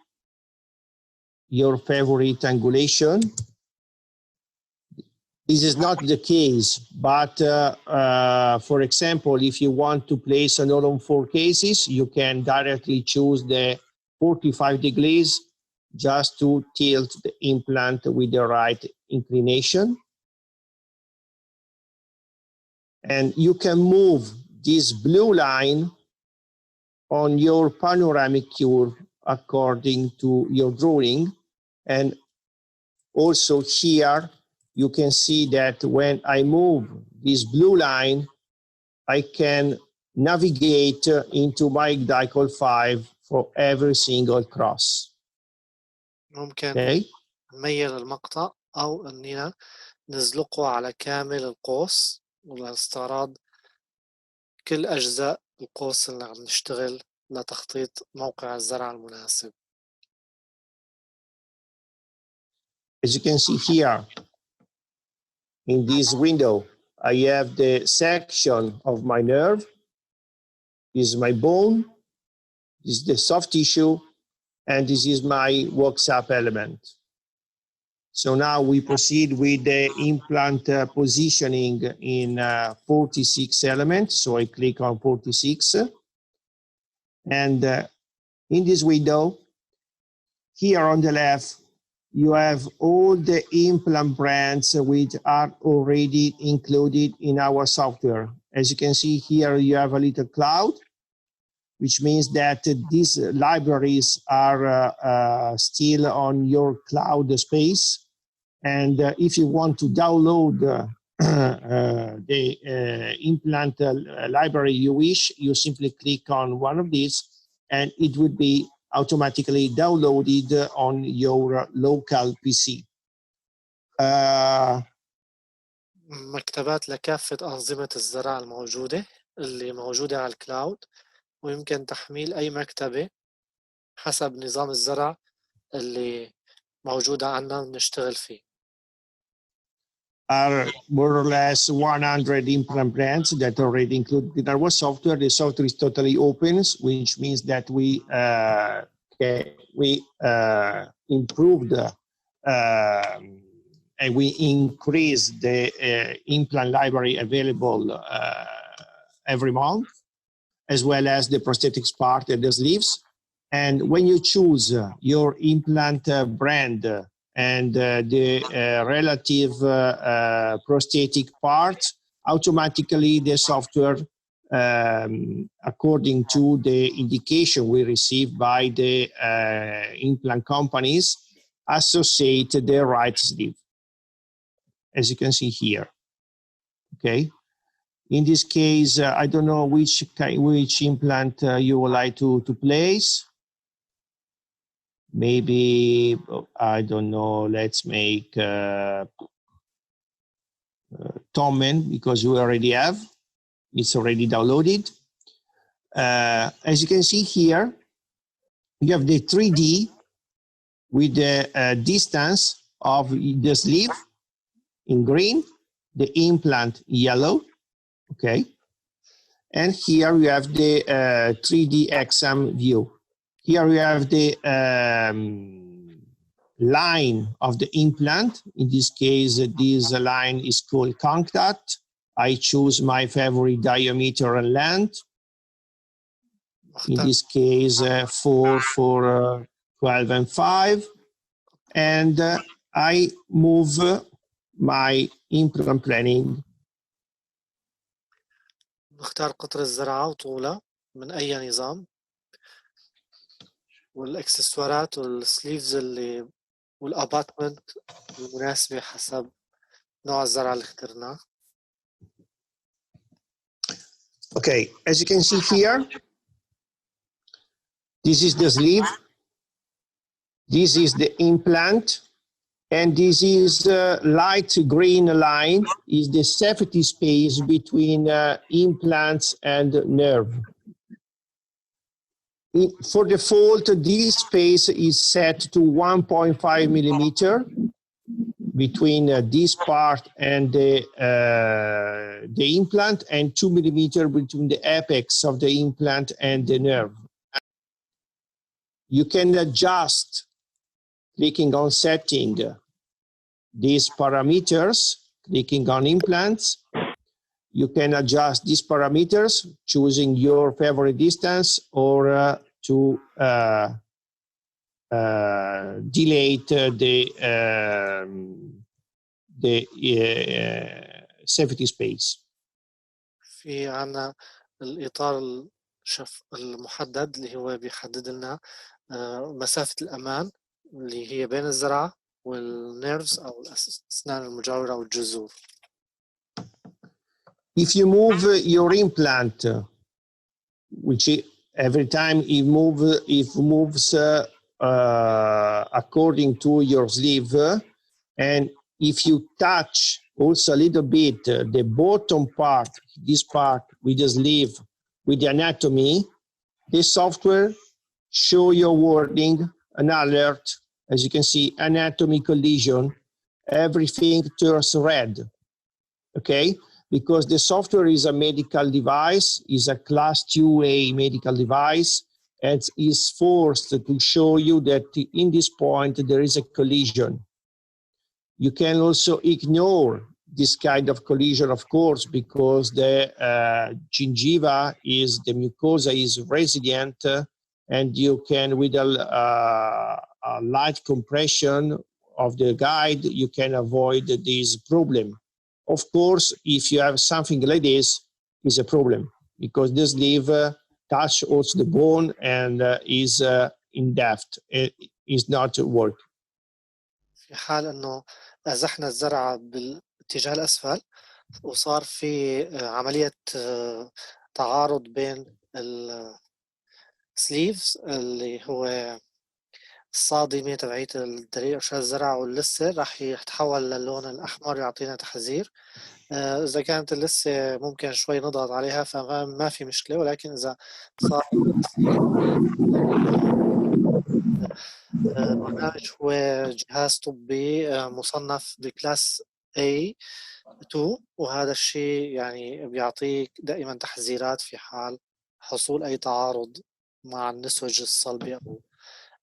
your favorite angulation. This is not the case, but for example, if you want to place an all-on-4 cases, you can directly choose the 45 degrees just to tilt the implant with the right inclination. And you can move this blue line on your panoramic curve according to your drawing. And also here, you can see that when I move this blue line, I can navigate into my dicol 5 for every single cross. ممكن Okay. نميل المقطع أو أننا نزلقه على كامل القوس ولنستعرض كل أجزاء القوس اللي عم نشتغل لتخطيط موقع الزرع المناسب. As you can see here, in this window, I have the section of my nerve. This is my bone, this is the soft tissue, and this is my works-up element. So now we proceed with the implant positioning in 46 elements. So I click on 46. And in this window, here on the left, you have all the implant brands which are already included in our software. As you can see here, you have a little cloud, which means that these libraries are still on your cloud space. And if you want to download the implant library you wish, you simply click on one of these and it would be automatically downloaded on your local PC. مكتبات لكافة أنظمة الزرع الموجودة اللي موجودة على الكلاود، ويمكن تحميل أي مكتبة حسب نظام الزرع اللي موجودة عنا نشتغل فيه. Are more or less 100 implant brands that are already included in our software. The software is totally open, which means that we improved and we increased the implant library available every month, as well as the prosthetics part and the sleeves. And when you choose your implant brand and the relative prosthetic parts, automatically the software, according to the indication we receive by the implant companies, associate the right sleeve, as you can see here. Okay. In this case, I don't know which implant you would like to place. Maybe, I don't know, let's make Tommen, because we already have. It's already downloaded. As you can see here, you have the 3D with the distance of the sleeve in green, the implant yellow, okay? And here we have the 3D exam view. Here we have the line of the implant. In this case, this line is called contact. I choose my favorite diameter and length. In this case, 4 for 12 and 5. And I move my implant planning. نختار قطر الزرعة وطولها من أي نظام، والاكسسوارات والسليفز اللي والاباتمنت المناسبة حسب نوع الزرع اللي اخترناه. Okay, as you can see here, this is the sleeve, this is the implant, and this is the light green line is the safety space between implants and nerve. For default, this space is set to 1.5 millimeter between this part and the implant, and 2 millimeter between the apex of the implant and the nerve. You can adjust, clicking on setting, these parameters, clicking on implants. You can adjust these parameters, choosing your favorite distance or to delete the safety space. في عنا الإطار المحدد اللي هو بيحدد لنا مسافة الأمان اللي هي بين الزرعة والنيرفز أو الأسنان المجاورة أو الجذور. If you move your implant which every time it moves according to your sleeve. And if you touch also a little bit the bottom part, this part with the sleeve, with the anatomy, the software show your warning, an alert. As you can see, anatomy collision, everything turns red, okay? Because the software is a medical device, is a class 2A medical device, and is forced to show you that in this point there is a collision. You can also ignore this kind of collision, of course, because the gingiva is, the mucosa is resilient, and you can, with a light compression of the guide, you can avoid this problem. Of course, if you have something like this, it's a problem, because this sleeve touch also the bone and is in depth. It is not work. في حال انه ازحنا الزرعة بالاتجاه الاسفل وصار في عملية تعارض بين السليفز اللي هو الصادمة تبعية الدليل ارشاد الزرع واللسة، راح يتحول للون الاحمر يعطينا تحذير. اذا كانت اللسة ممكن شوي نضغط عليها فما في مشكلة، ولكن اذا صار برنامج هو جهاز طبي مصنف بكلاس A2، وهذا الشيء يعني بيعطيك دائما تحذيرات في حال حصول أي تعارض مع النسج الصلبي أو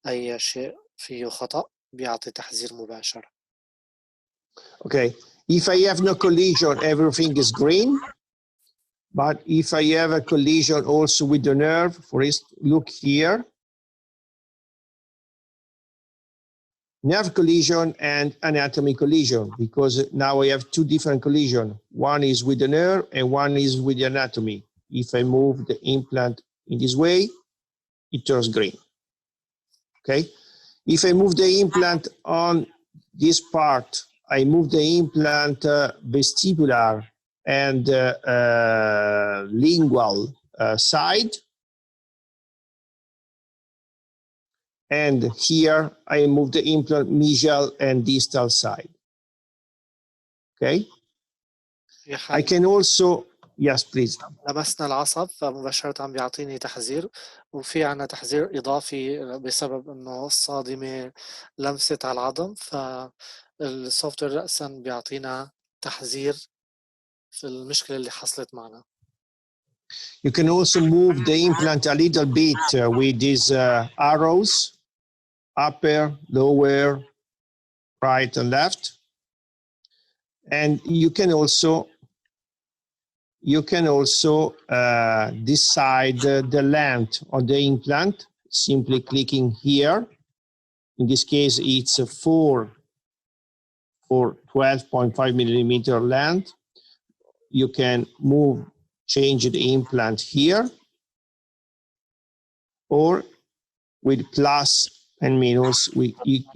أي شيء فيه خطأ، بيعطي تحذير مباشر. Okay, if I have no collision, everything is green. But if I have a collision also with the nerve, for instance, look here. Nerve collision and anatomy collision, because now I have two different collisions. One is with the nerve and one is with the anatomy. If I move the implant in this way, it turns green. Okay. If I move the implant on this part, I move the implant vestibular and lingual side. And here I move the implant mesial and distal side. Okay. I can also, yes, please. لمسنا العصب فمباشرة بيعطيني تحذير، وفي عنا تحذير إضافي بسبب إنه الصادمة لمست على العظم، فالسوفت وير رأسا بيعطينا تحذير في المشكلة اللي حصلت معنا. You can also move the implant a little bit with these arrows, upper, lower, right and left. And you can also decide the length of the implant, simply clicking here. In this case, it's for 12.5 millimeter length. You can change the implant here, or with plus and minus,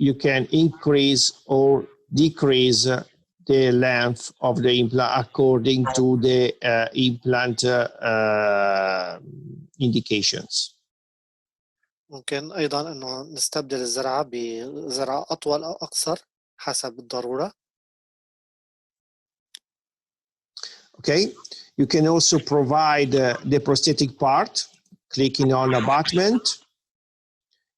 you can increase or decrease the length of the implant according to the implant indications. ممكن أيضا إنه نستبدل الزرعة بزرعة أطول أو أقصر حسب الضرورة. Okay, you can also provide the prosthetic part, clicking on abutment.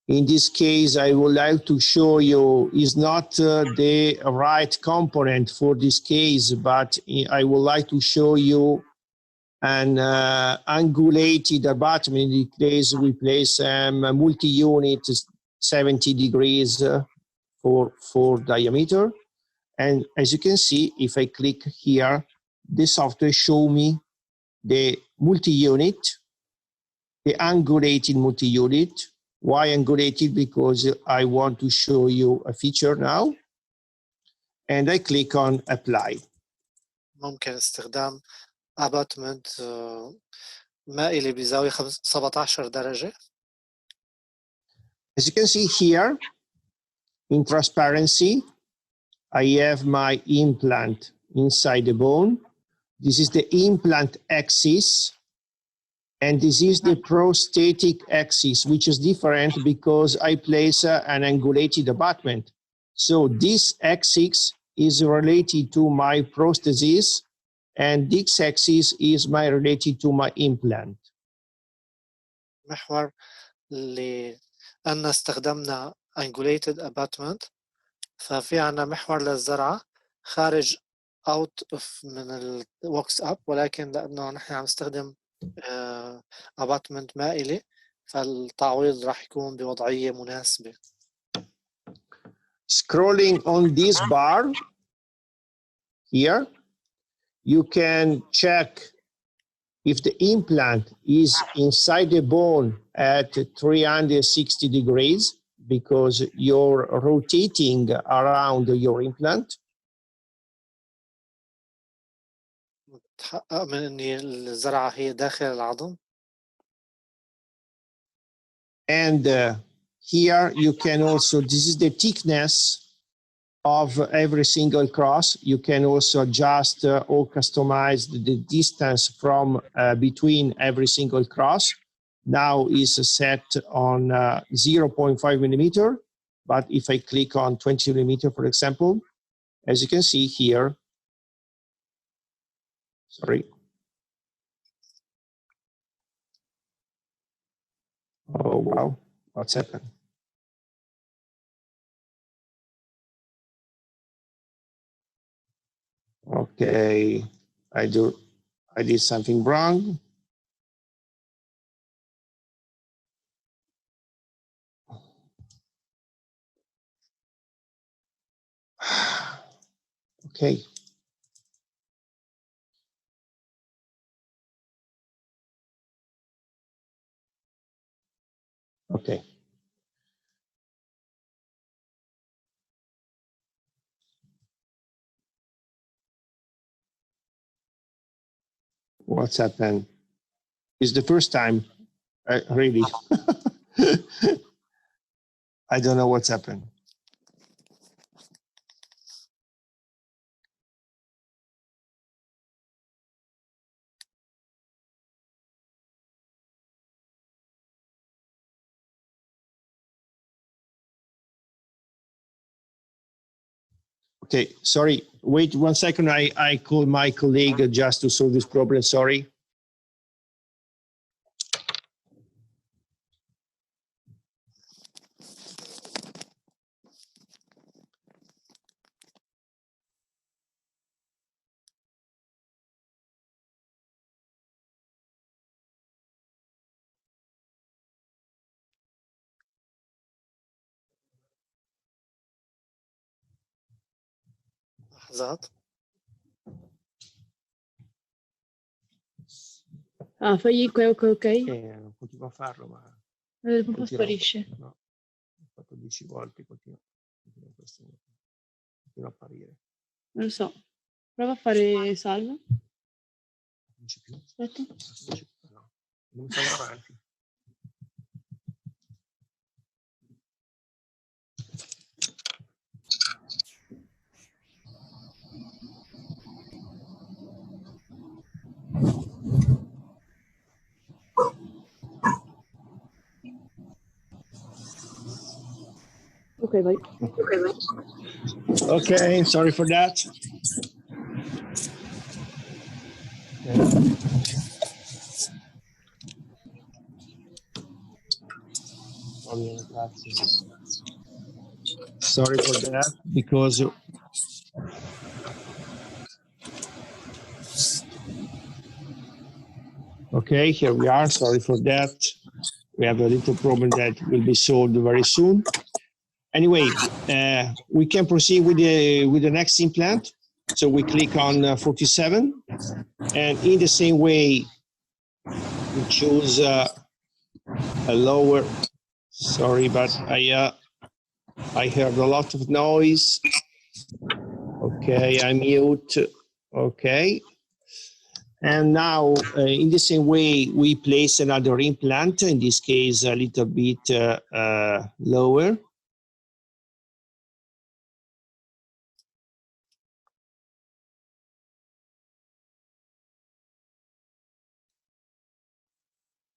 In this case, I would like to show you is not the right component for this case, but I would like to show you an angulated abutment. In this case, we place a multi-unit 70 degrees for diameter. And as you can see, if I click here, the software show me the multi-unit, the angulated multi-unit. Why angulated? Because I want to show you a feature now. And I click on apply. ممكن استخدام abutment مائلي بزاوية 17 درجة. As you can see here, in transparency, I have my implant inside the bone. This is the implant axis. And this is the prostatic axis, which is different because I place an angulated abutment. So this axis is related to my prosthesis, and this axis is related to my implant. محور اللي أن استخدمنا angulated abutment، ففي عنا محور للزرعة خارج out من ال works up، ولكن لأنه نحن عم نستخدم abutment مائلي فالتعويض راح يكون بوضعية مناسبة. Scrolling on this bar here, you can check if the implant is inside the bone at 360 degrees because you're rotating around your implant. تحقق من إن الزرعة هي داخل العظم. And here you can also, this is the thickness of every single cross. You can also adjust or customize the distance from between every single cross. Now is set on 0.5 millimeter, but if I click on 20 millimeter, for example, as you can see here, sorry. Oh, wow, what's happened? Okay, I did something wrong. Okay. Okay. What's happened? It's the first time, really. I don't know what's happened. Okay, sorry, wait 1 second. I call my colleague just to solve this problem, sorry. لحظات. Ah, fagli ok. Non potevo farlo, ma... Un po' sparisce. No, ho fatto 10 volte, continua a apparire. Non lo so. Prova a fare salvo. Non c'è più. Aspetta. No, non mi fa avanti. Ok, vai. Okay, sorry for that. Sorry for that, because okay, here we are. Sorry for that. We have a little problem that will be solved very soon. Anyway, we can proceed with the next implant. So we click on 47, and in the same way, we choose a lower. Sorry, but I heard a lot of noise. Okay, I mute. Okay. And now, in the same way, we place another implant, in this case, a little bit lower.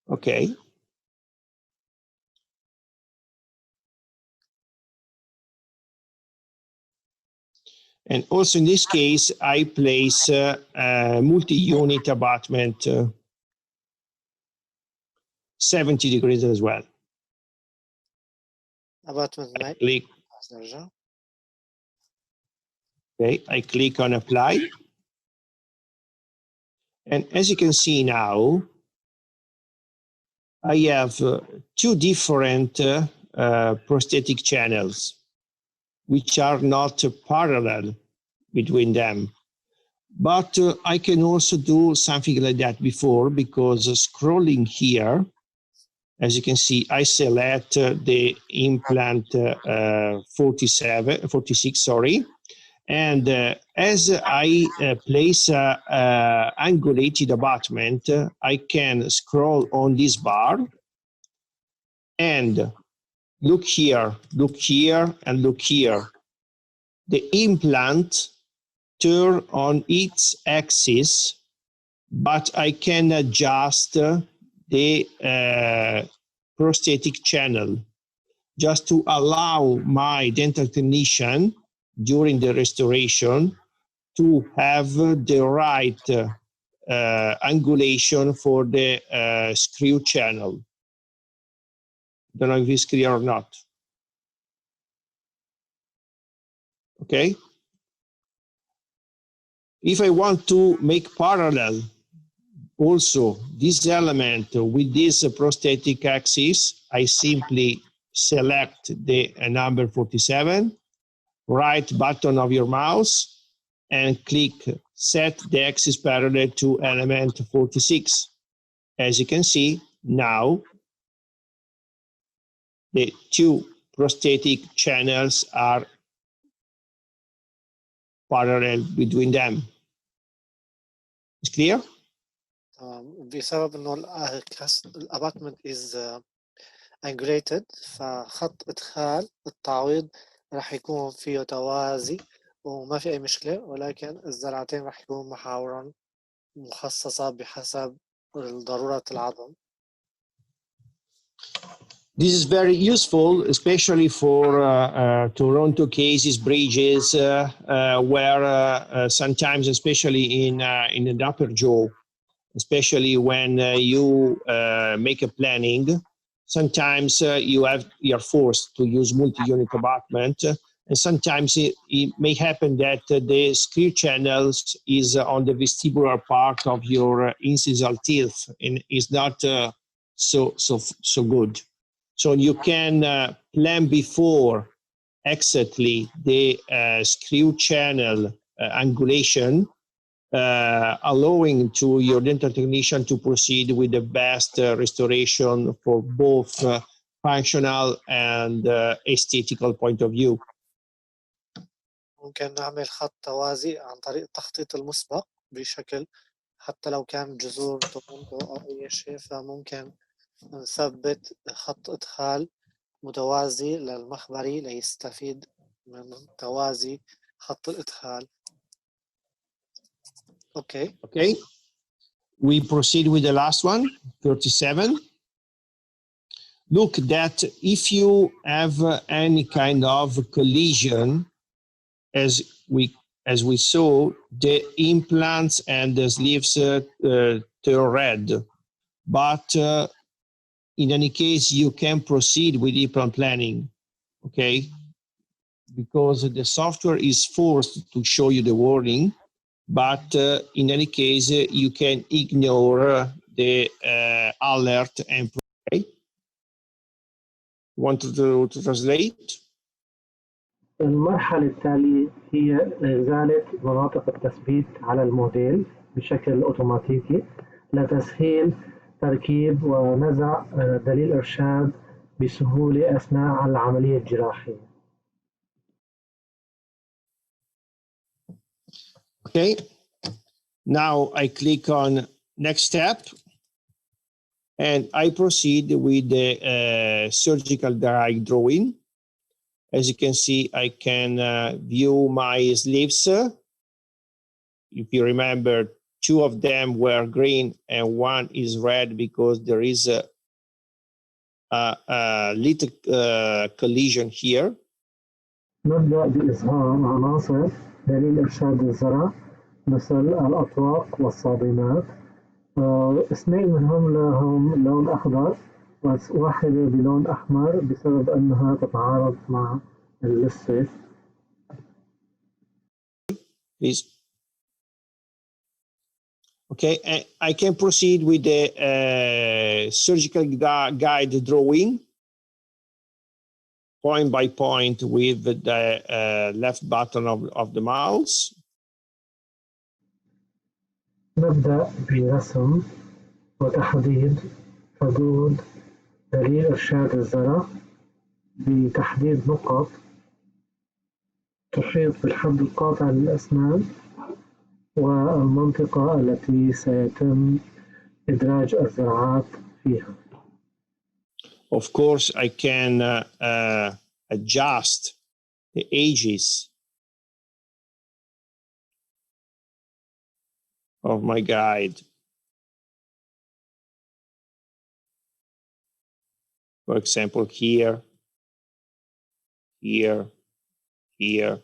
Okay. And also in this case, I place a multi-unit abutment 70 degrees as well. abutment I make click, نرجع. okay, I click on apply. And as you can see now, I have two different prosthetic channels, which are not parallel between them. But I can also do something like that before, because scrolling here, as you can see, I select the implant 46, sorry. And as I place angulated abutment, I can scroll on this bar and look here, and look here. The implant turn on its axis, but I can adjust the prosthetic channel just to allow my dental technician during the restoration to have the right angulation for the screw channel. Don't know if it's clear or not. Okay. If I want to make parallel also this element with this prosthetic axis, I simply select the number 47, right button of your mouse, and click set the axis parallel to element 46. As you can see, now the two prosthetic channels are parallel between them. It's clear? بسبب انه الاباتمنت is angulated، فخط ادخال التعويض راح يكون فيه توازي وما في اي مشكله، ولكن الزرعتين راح يكون محاورا مخصصه بحسب ضروره العظم. This is very useful, especially for Toronto cases, bridges, where sometimes, especially in the upper jaw, especially when you make a planning, sometimes you're forced to use multi-unit abutment, and sometimes it may happen that the screw channels is on the vestibular part of your incisal teeth and is not so good. So you can plan before exactly the screw channel angulation, allowing to your dental technician to proceed with the best restoration for both functional and aesthetical point of view. ممكن نعمل خط توازي عن طريق التخطيط المسبق بشكل حتى لو كان جذور تورونتو أو أي شيء، فممكن نثبت خط إدخال متوازي للمخبري ليستفيد من توازي خط الإدخال. Okay. Okay. We proceed with the last one, 37. Look that if you have any kind of collision, as we saw, the implants and the sleeves turn red. But in any case, you can proceed with implant planning, okay? Because the software is forced to show you the warning, but in any case, you can ignore the alert and pray. Want to translate? المرحلة التالية هي إزالة مناطق التثبيت على الموديل بشكل أوتوماتيكي لتسهيل تركيب ونزع دليل إرشاد بسهولة أثناء العملية الجراحية. Okay. Now I click on next step and I proceed with the surgical direct drawing. As you can see, I can view my sleeves. If you remember, two of them were green and one is red because there is a little collision here. نبدأ بإظهار عناصر دليل إرشاد الزرع مثل الأطواق والصادمات. اثنين منهم لهم لون أخضر وواحدة بلون أحمر بسبب أنها تتعارض مع اللثة. Please. Okay, and I can proceed with the surgical guide drawing, point by point with the left button of the mouse. نبدأ برسم وتحديد حدود دليل إرشاد الزرع بتحديد نقط تحيط بالحد القاطع للأسنان والمنطقة التي سيتم إدراج الزرعات فيها. Of course, I can adjust the edges of my guide. For example, here, here, here.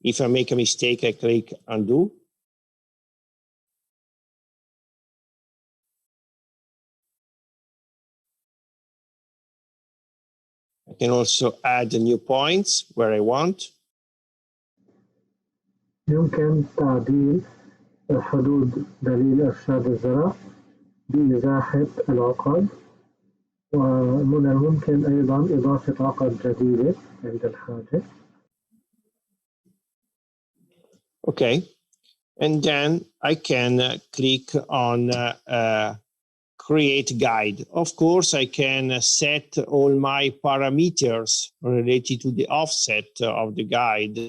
If I make a mistake, I click undo. I can also add new points where I want. يمكن تعديل حدود دليل إرشاد الزرع بإزاحة العقد، ومن الممكن أيضا إضافة عقد جديدة عند الحاجة. Okay, and then I can click on create guide. Of course, I can set all my parameters related to the offset of the guide.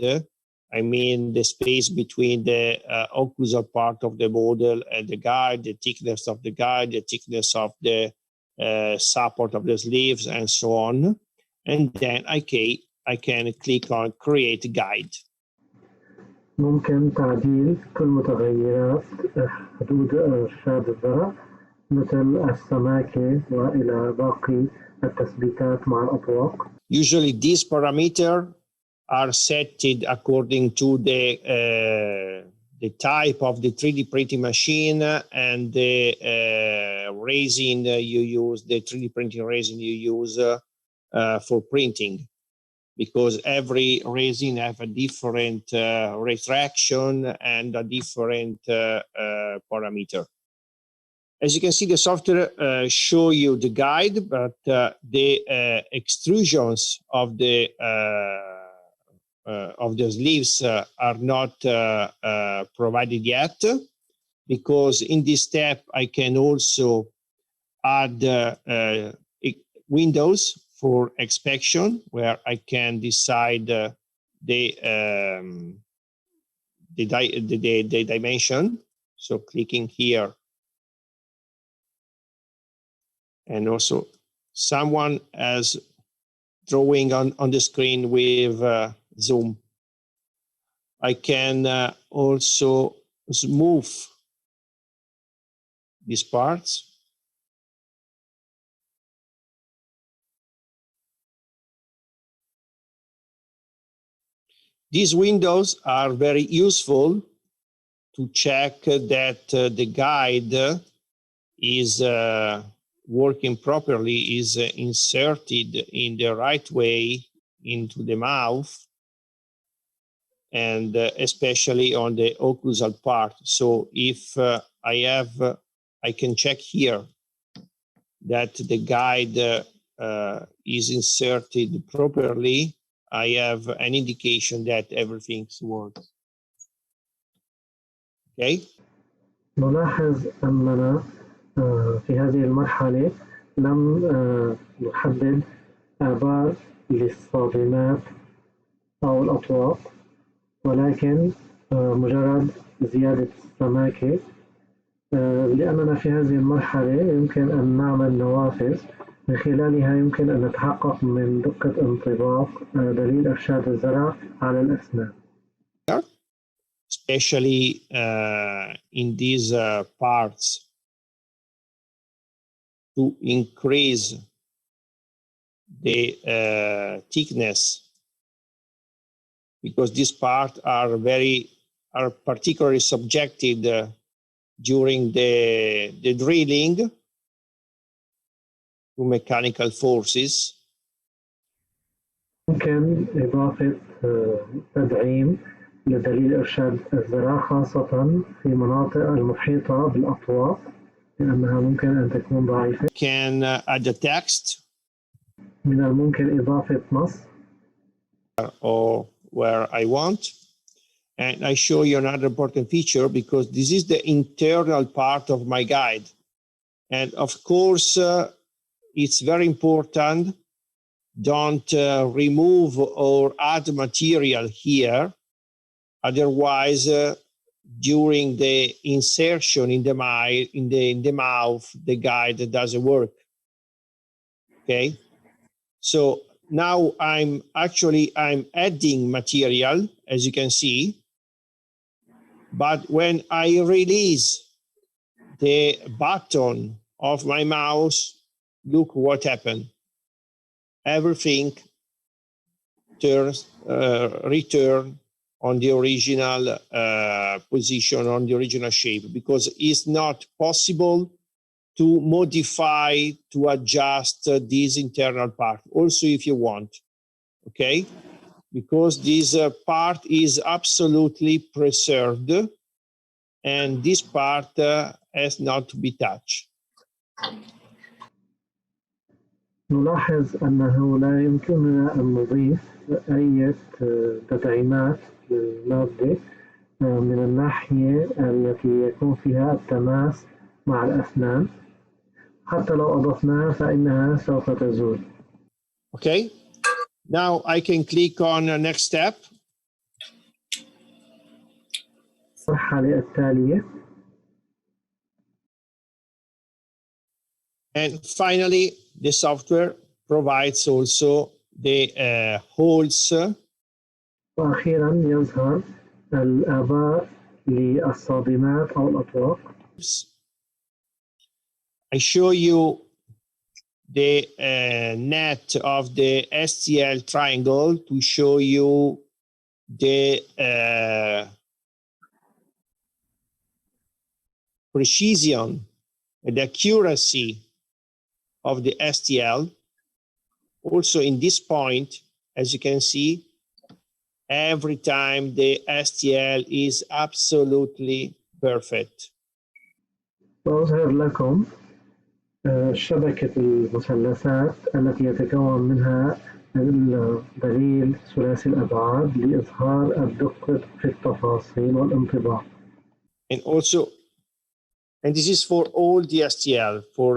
I mean, the space between the occlusal part of the model and the guide, the thickness of the guide, the thickness of the support of the sleeves, and so on. And then I can click on create guide. ممكن تعديل كل متغيرات حدود إرشاد الزرع مثل السماكة وإلى باقي التثبيتات مع الأطواق. Usually these parameters are set according to the type of the 3D printing machine and the resin you use, the 3D printing resin you use for printing, because every resin have a different retraction and a different parameter. As you can see, the software show you the guide, but the extrusions of the sleeves are not provided yet, because in this step I can also add windows for inspection, where I can decide the dimension. So clicking here, and also someone has drawing on the screen with zoom. I can also smooth these parts. These windows are very useful to check that the guide is working properly, is inserted in the right way into the mouth, and especially on the occlusal part. So if I can check here that the guide is inserted properly, I have an indication that everything's works. Okay. نلاحظ أننا في هذه المرحلة لم نحدد آبار للصادمات أو الأطواق، ولكن مجرد زيادة السماكة. لأننا في هذه المرحلة يمكن أن نعمل نوافذ من خلالها يمكن أن نتحقق من دقة انطباق دليل إرشاد الزرع على الأسنان. especially in these parts, to increase the thickness, because these parts are particularly subjected during the drilling to mechanical forces. ممكن إضافة تدعيم لدليل إرشاد الزرع خاصة في مناطق المحيطة بالأطواق لأنها ممكن أن تكون ضعيفة. Can add the text من الممكن إضافة نص or where I want. And I show you another important feature because this is the internal part of my guide. And of course, it's very important. Don't remove or add material here. Otherwise, during the insertion in the mouth, the guide doesn't work. Okay. So now I'm adding material, as you can see. But when I release the button of my mouse, look what happened. Everything return on the original position, on the original shape, because it's not possible to modify, to adjust this internal part, also if you want, okay? Because this part is absolutely preserved, and this part has not to be touched. نلاحظ أنه لا يمكننا أن نضيف أي تدعيمات للمادة من الناحية التي يكون فيها التماس مع الأسنان حتى لو أضفناها فإنها سوف تزول. Okay, now I can click on the next step. المرحلة التالية. And finally, the software provides also the holes. وأخيرا يظهر الآبار للصادمات أو الأطواق. I show you the net of the STL triangle to show you the precision and accuracy of the STL. Also in this point, as you can see, every time the STL is absolutely perfect. وأظهر لكم شبكة المثلثات التي يتكون منها الدليل ثلاثي الأبعاد لإظهار الدقة في التفاصيل والانطباع. And this is for all the STL, for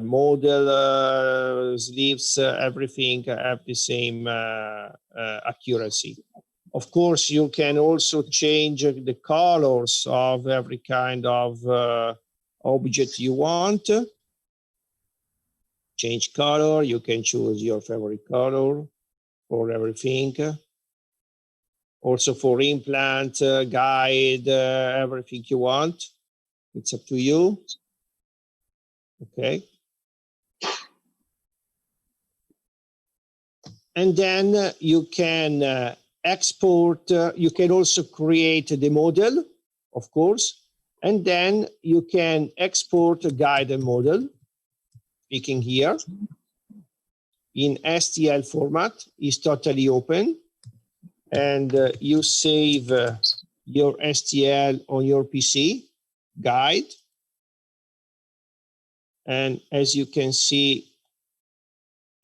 model, sleeves, everything have the same accuracy. Of course, you can also change the colors of every kind of object you want. Change color, you can choose your favorite color for everything. Also for implant, guide, everything you want. It's up to you. Okay. And then you can export, you can also create the model, of course, and then you can export a guided model, clicking here, in STL format, is totally open, and you save your STL on your PC, guide, and as you can see,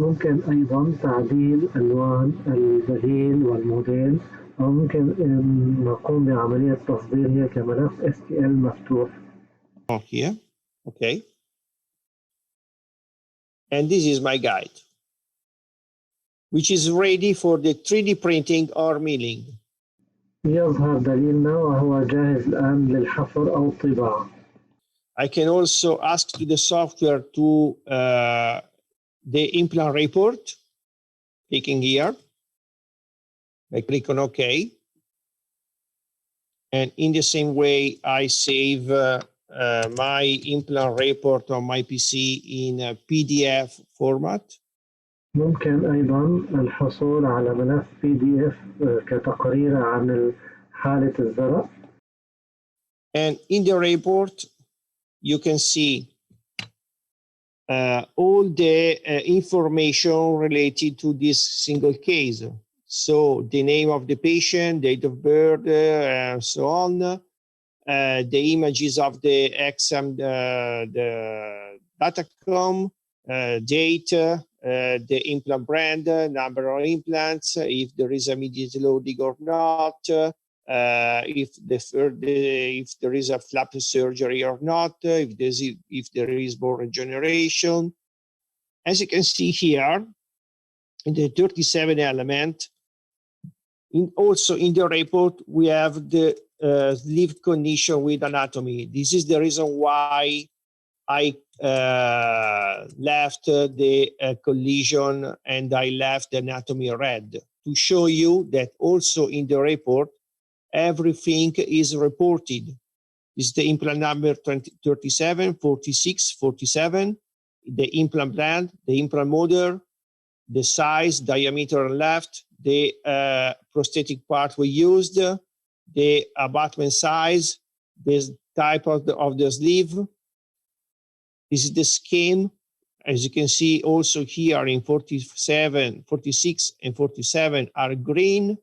ممكن أيضا تعديل ألوان الدليل والموديل أو ممكن أن نقوم بعملية تصديرها كملف STL مفتوح. Here, okay. And this is my guide, which is ready for the 3D printing or milling. يظهر دليلنا وهو جاهز الآن للحفر أو الطباعة. I can also ask to the software to the implant report, clicking here. I click on OK. And in the same way, I save my implant report on my PC in a PDF format. ممكن أيضا الحصول على ملف PDF كتقرير عن حالة الزرع. And in the report, you can see all the information related to this single case. So the name of the patient, date of birth, and so on. The images of the exam, the datacom, date, the implant brand, number of implants, if there is immediate loading or not, if there is a flap surgery or not, if there is bone regeneration. As you can see here, in the 37 element, also in the report, we have the sleeve condition with anatomy. This is the reason why I left the collision and I left the anatomy red, to show you that also in the report, everything is reported. This is the implant number 37, 46, 47, the implant brand, the implant model, the size, diameter left, the prosthetic part we used, the abutment size, this type of the sleeve. This is the skin. As you can see also here in 47, 46, and 47 are green.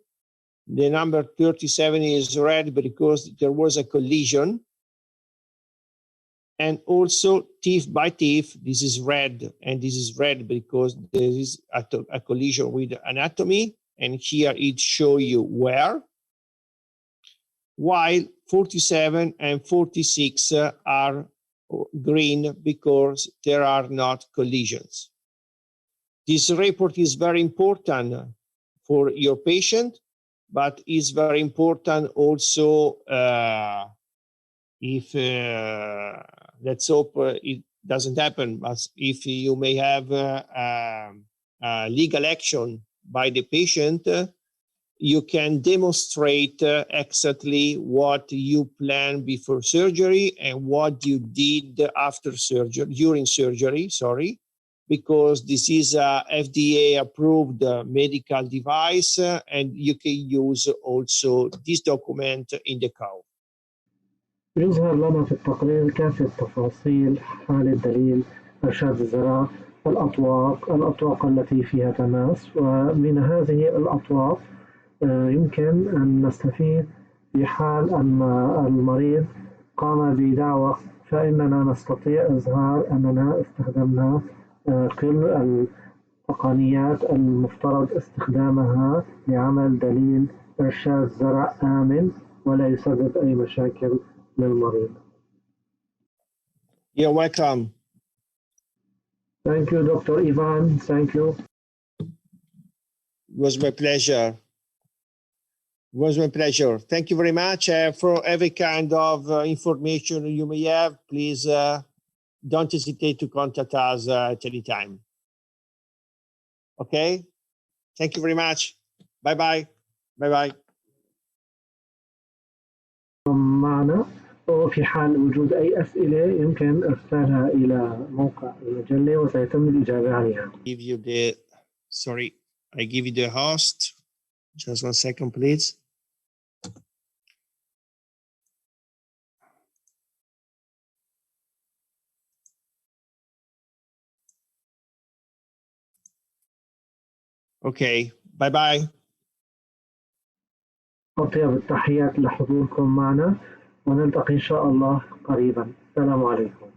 The number 37 is red because there was a collision. And also teeth by teeth, this is red, and this is red because there is a collision with anatomy, and here it shows you where. While 47 and 46 are green because there are not collisions. This report is very important for your patient, but is very important also if let's hope it doesn't happen, but if you may have legal action by the patient, you can demonstrate exactly what you planned before surgery and what you did after surgery, during surgery, sorry, because this is a FDA approved medical device, and you can use also this document in the code. يظهر لنا في التقرير كافة تفاصيل حالة دليل ارشاد الزرع، الأطواق التي فيها تماس، ومن هذه الأطواق يمكن أن نستفيد في حال أن المريض قام بدعوى، فإننا نستطيع إظهار أننا استخدمنا كل التقنيات المفترض استخدامها لعمل دليل ارشاد زرع آمن ولا يسبب أي مشاكل للمريض. You're welcome. Thank you, Dr. Ivan. Thank you. It was my pleasure. It was my pleasure. Thank you very much for every kind of information you may have. Please don't hesitate to contact us at any time. Okay? Thank you very much. Bye-bye. Bye-bye. معنا، وفي حال وجود أي أسئلة يمكن إرسالها إلى موقع المجلة وسيتم الإجابة عليها. I give you the host. Just 1 second, please. Okay, bye-bye. أطيب التحيات لحضوركم معنا، ونلتقي إن شاء الله قريبا. السلام عليكم.